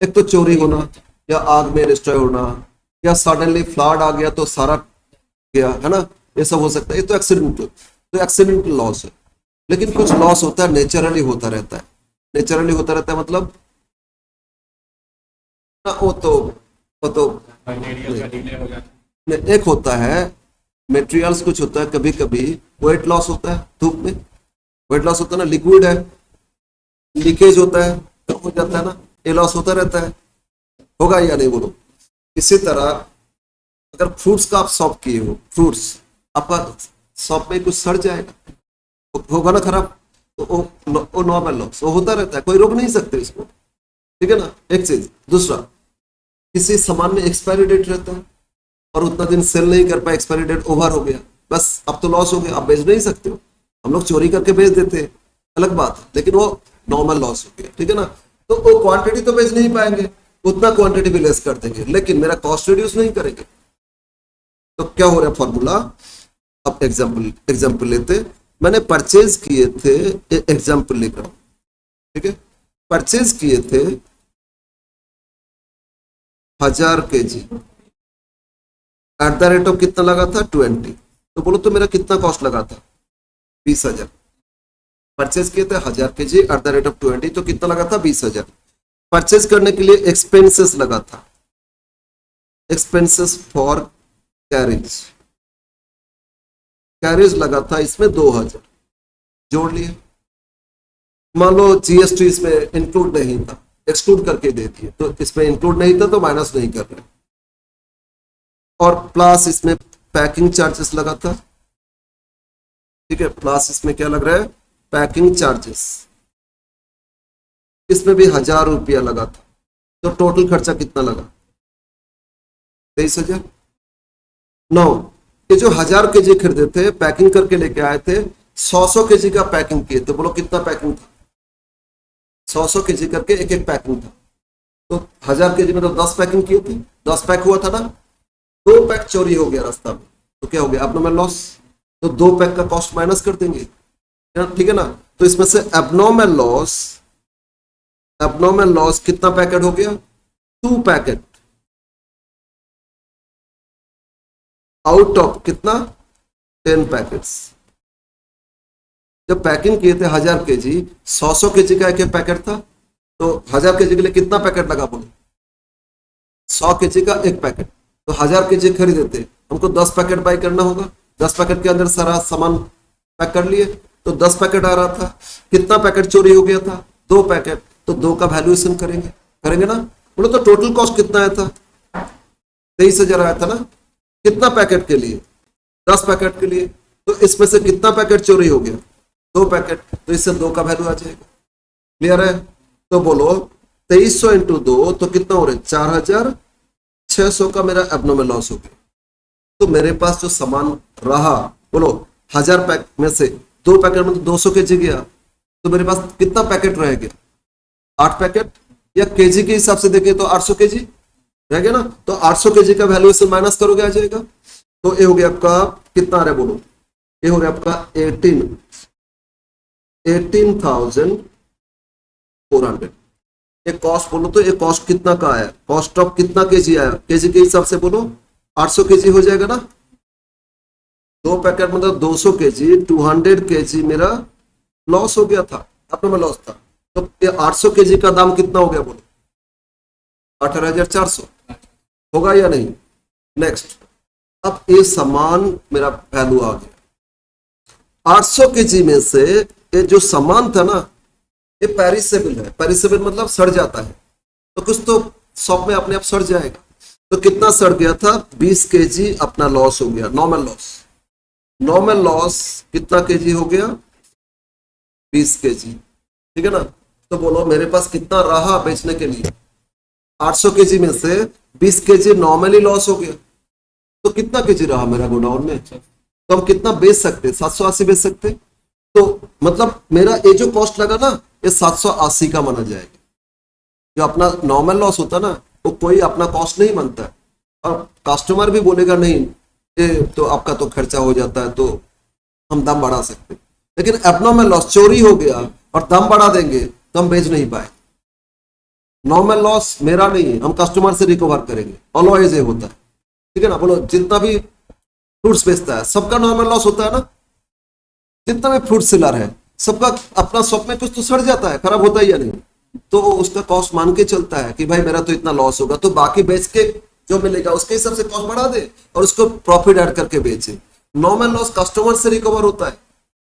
एक तो चोरी होना, या आग में डिस्ट्रॉय होना, या सडनली फ्लड आ गया तो सारा गया, है ना, ये सब हो सकता है, ये तो एक्सीडेंटल लॉस है। लेकिन कुछ लॉस होता है नेचुरली होता रहता है, नेचुरली होता रहता है मतलब ना, वो तो नहीं, एक होता है मेटेरियल्स, कुछ होता है कभी कभी वेट लॉस होता है, धूप में वेट लॉस होता है ना, लिक्विड है, लीकेज होता है, कम हो जाता है ना, ये लॉस होता रहता है, होगा या नहीं बोलो। इसी तरह अगर फ्रूट्स का आप शॉप किए हो, फ्रूट्स आपका शॉप में कुछ सड़ जाएगा, होगा ना खराब, तो वो नॉर्मल लॉस, वो होता रहता है, कोई रोक नहीं सकते इसको। ठीक है ना, एक चीज। दूसरा, किसी सामान में एक्सपायरी डेट रहता है और उतना दिन सेल नहीं कर पाए, एक्सपायरी डेट ओवर हो गया, बस अब तो लॉस हो गया, आप बेच नहीं सकते हो, हम लोग चोरी करके बेच देते हैं, अलग बात है, लेकिन वो नॉर्मल लॉस हो गया। ठीक है ना, तो वो क्वांटिटी तो बेच नहीं पाएंगे, उतना क्वांटिटी भी लेस कर देंगे, लेकिन मेरा कॉस्ट रिड्यूस नहीं करेंगे। तो क्या हो रहा है फॉर्मूला, अब एग्जाम्पल लेते, मैंने परचेज किए थे, एग्जाम्पल लिख रहा हूं, ठीक है, परचेज किए थे 1000 kg, at the rate of कितना लगा था 20, तो बोलो तो मेरा कितना कॉस्ट लगा था 20,000। परचेज किए थे 1000 kg at the rate of 20, तो कितना लगा था 20,000। परचेज करने के लिए एक्सपेंसेस लगा था, एक्सपेंसेस फॉर कैरेज लगा था इसमें 2000, जोड़ लिए। मान लो जीएसटी इसमें इंक्लूड नहीं था, एक्सक्लूड करके दे दिए, तो इसमें इंक्लूड नहीं था तो माइनस नहीं कर रहे, और प्लस इसमें पैकिंग चार्जेस लगा था। ठीक है, प्लस इसमें क्या लग रहा है, पैकिंग चार्जेस, इसमें भी 1000 रुपया लगा था, तो टोटल खर्चा कितना लगा 23,000। 9, ये जो 1000 kg खरीदे थे, पैकिंग करके लेके आए थे, 100 kg का पैकिंग किए, तो बोलो कितना पैकिंग था, 100 kg करके एक एक पैकिंग था, तो 1000 kg में तो 10 पैकिंग किए थे, 10 पैक हुआ था ना, 2 पैक चोरी हो गया रास्ता में, तो क्या हो गया एब्नॉर्मल लॉस, तो 2 पैक का कॉस्ट माइनस कर देंगे। ठीक है ना, तो इसमें से एब्नॉर्मल लॉस कितना पैकेट हो गया, 2 पैकेट, आउट ऑफ कितना 10 पैकेट्स। जब पैकिंग किए थे 1000 kg, 100 kg का एक एक पैकेट था, तो 1000 kg के लिए कितना पैकेट लगा बोले, 100 kg का एक पैकेट, तो 1000 kg खरीदे थे, हमको 10 पैकेट बाई करना होगा, 10 पैकेट के अंदर सारा सामान पैक कर लिए, तो 10 पैकेट आ रहा था, कितना पैकेट चोरी हो गया था 2 पैकेट, तो 2 का वैल्यूएशन करेंगे ना, बोलो तो टोटल कॉस्ट कितना आया था 23,000 आया था ना, कितना पैकेट के लिए 10 पैकेट के लिए, तो इसमें से कितना पैकेट चोरी हो गया 2 पैकेट, तो इससे 2 का वैल्यू आ जाएगा। क्लियर है, तो बोलो 2300 इंटू 2 तो कितना हो रहा है 4600 का मेरा एब्नॉर्मल लॉस हो गया। तो मेरे पास जो सामान रहा, बोलो 1000 पैक में से 2 पैकेट में 200 केजी गया, तो मेरे पास कितना पैकेट रह गया? 8 पैकेट, या केजी के हिसाब से देखें तो 800 केजी रह गया ना। तो 800 केजी का वैल्यू से माइनस करोगे आ जाएगा। तो ये हो गया आपका कितना आ रहा है बोलो? ये हो गया आपका 18,400। ये कॉस्ट बोलो तो ये कॉस्ट कितना का आया? कॉस्ट ऑफ कितना केजी आया? केजी के हिसाब से बोलो 800 केजी हो जाएगा ना। 2 पैकेट मतलब 200 केजी, 200 केजी मेरा लॉस हो गया था, अपने में लॉस था। तो ये 800 केजी का दाम कितना हो गया बोलो? 18,400 होगा या नहीं? नेक्स्ट, अब ये सामान मेरा वैल्यू आ गया। 800 केजी में से ये जो सामान था ना, ये पेरिसेबल है। पेरिसेबल मतलब सड़ जाता है, तो कुछ तो शॉप में अपने आप सड़ जाएगा। तो कितना सड़ गया था? 20 केजी अपना लॉस हो गया, नॉर्मल लॉस। नॉर्मल लॉस कितना केजी हो गया? 20 केजी, ठीक है ना। तो बोलो मेरे पास कितना रहा बेचने के लिए? 800 केजी में से 20 केजी नॉर्मली लॉस हो गया, तो कितना केजी रहा मेरा गोडाउन में? तो हम कितना बेच सकते? 780 बेच सकते। तो मतलब मेरा ये जो कॉस्ट लगा ना, ये 780 का माना जाएगा। जो अपना नॉर्मल लॉस होता ना, वो कोई अपना कॉस्ट नहीं बनता है। और कस्टमर भी बोलेगा नहीं ये तो आपका तो खर्चा हो जाता है, तो हम दाम बढ़ा सकते। लेकिन एबनॉर्मल लॉस, चोरी हो गया और दाम बढ़ा देंगे तो हम बेच नहीं पाए। नॉर्मल लॉस मेरा नहीं है, हम कस्टमर से रिकवर करेंगे। ऑलवेज ये होता है, ठीक है ना। बोलो जितना भी फ्रूट्स बेचता है सबका नॉर्मल लॉस होता है ना। जितना भी फ्रूट सेलर है सबका अपना शॉप में कुछ तो सड़ जाता है, खराब होता है या नहीं, तो उसका कॉस्ट मान के चलता है कि भाई मेरा तो इतना लॉस होगा, तो बाकी बेच के जो मिलेगा उसके हिसाब से कॉस्ट बढ़ा दे और उसको प्रॉफिट ऐड करके बेचे। नॉर्मल लॉस कस्टमर से रिकवर होता है,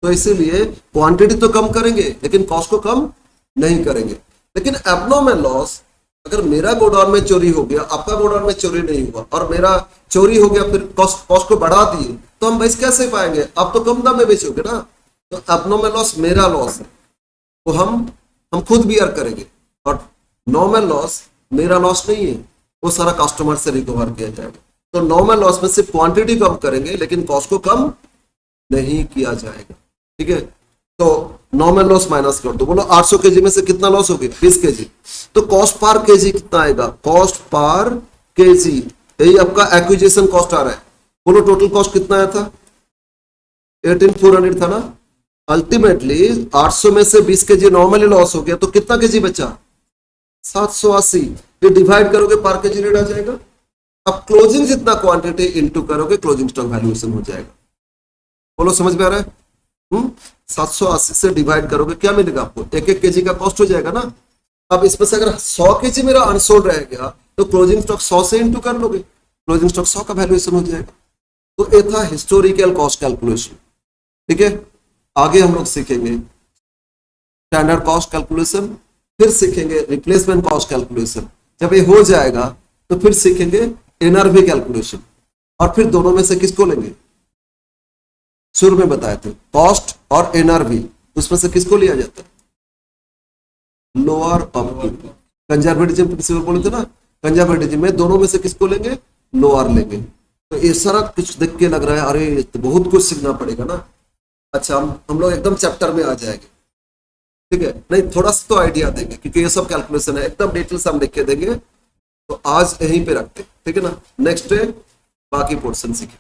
तो इसीलिए क्वांटिटी तो कम करेंगे लेकिन कॉस्ट को कम नहीं करेंगे। लेकिन एबनॉर्मल लॉस, अगर मेरा गोडाउन में चोरी हो गया, आपका गोडाउन में चोरी नहीं हुआ और मेरा चोरी हो गया, फिर कॉस्ट को बढ़ा दिए, तो हम बेच कैसे पाएंगे? आप तो कम दाम में बेचोगे ना। तो एबनॉर्मल लॉस मेरा लॉस है, तो हम खुद बियर करेंगे। और नॉर्मल लॉस मेरा लॉस नहीं है, वो सारा कस्टमर से रिकवर किया जाएगा। तो नॉर्मल लॉस में सिर्फ क्वांटिटी कम करेंगे लेकिन कॉस्ट को कम नहीं किया जाएगा, ठीक है। तो नॉर्मल लॉस माइनस कर दो। बोलो 800 केजी में से कितना लॉस हो गया? 20 केजी। तो कॉस्ट पर केजी कितना आएगा? कॉस्ट पर केजी, यही आपका एक्विजिशन कॉस्ट आ रहा है। बोलो टोटल कॉस्ट कितना आया था? 18,400 था ना। अल्टीमेटली 800 में से 20 केजी नॉर्मली लॉस हो गया, तो कितना केजी बचा? 780। ये डिवाइड करोगे पर केजी रेट आ जाएगा। अब क्लोजिंग जितना क्वांटिटी इनटू करोगे क्लोजिंग स्टॉक वैल्यूएशन हो जाएगा। बोलो समझ में आ रहा है? 780 से डिवाइड करोगे क्या मिलेगा आपको? 1-1 केजी का कॉस्ट हो जाएगा ना। अब इसमें से अगर 100 केजी मेरा अनसोल्ड रह गया तो क्लोजिंग स्टॉक 100 से इनटू कर लोगे, क्लोजिंग स्टॉक 100 का वैल्यूएशन हो जाएगा। तो ये था हिस्टोरिकल कॉस्ट कैलकुलेशन, ठीक है। आगे हम लोग सीखेंगे स्टैंडर्ड कॉस्ट कैलकुलेशन, फिर सीखेंगे रिप्लेसमेंट कॉस्ट कैलकुलेशन। जब ये हो जाएगा तो फिर सीखेंगे एनआरवी कैलकुलेशन, और फिर दोनों में से किसको लेंगे? शुरू में बताए थे कॉस्ट और एनआरवी, उसमें से किसको लिया जाता है? Lower of two. Conservatism principle बोले थे ना, कंजर्वेटिज्म में दोनों में से किसको लेंगे? लोअर लेंगे। तो ये सारा कुछ देख के लग रहा है अरे तो बहुत कुछ सीखना पड़ेगा ना। अच्छा, हम लोग एकदम चैप्टर में आ जाएंगे, ठीक है। नहीं, थोड़ा सा तो आइडिया देंगे क्योंकि ये सब कैलकुलेशन है, एकदम डिटेल्स हम लिख के देंगे। तो आज यहीं पे रखते, ठीक है ना। नेक्स्ट डे बाकी पोर्शन सीखें।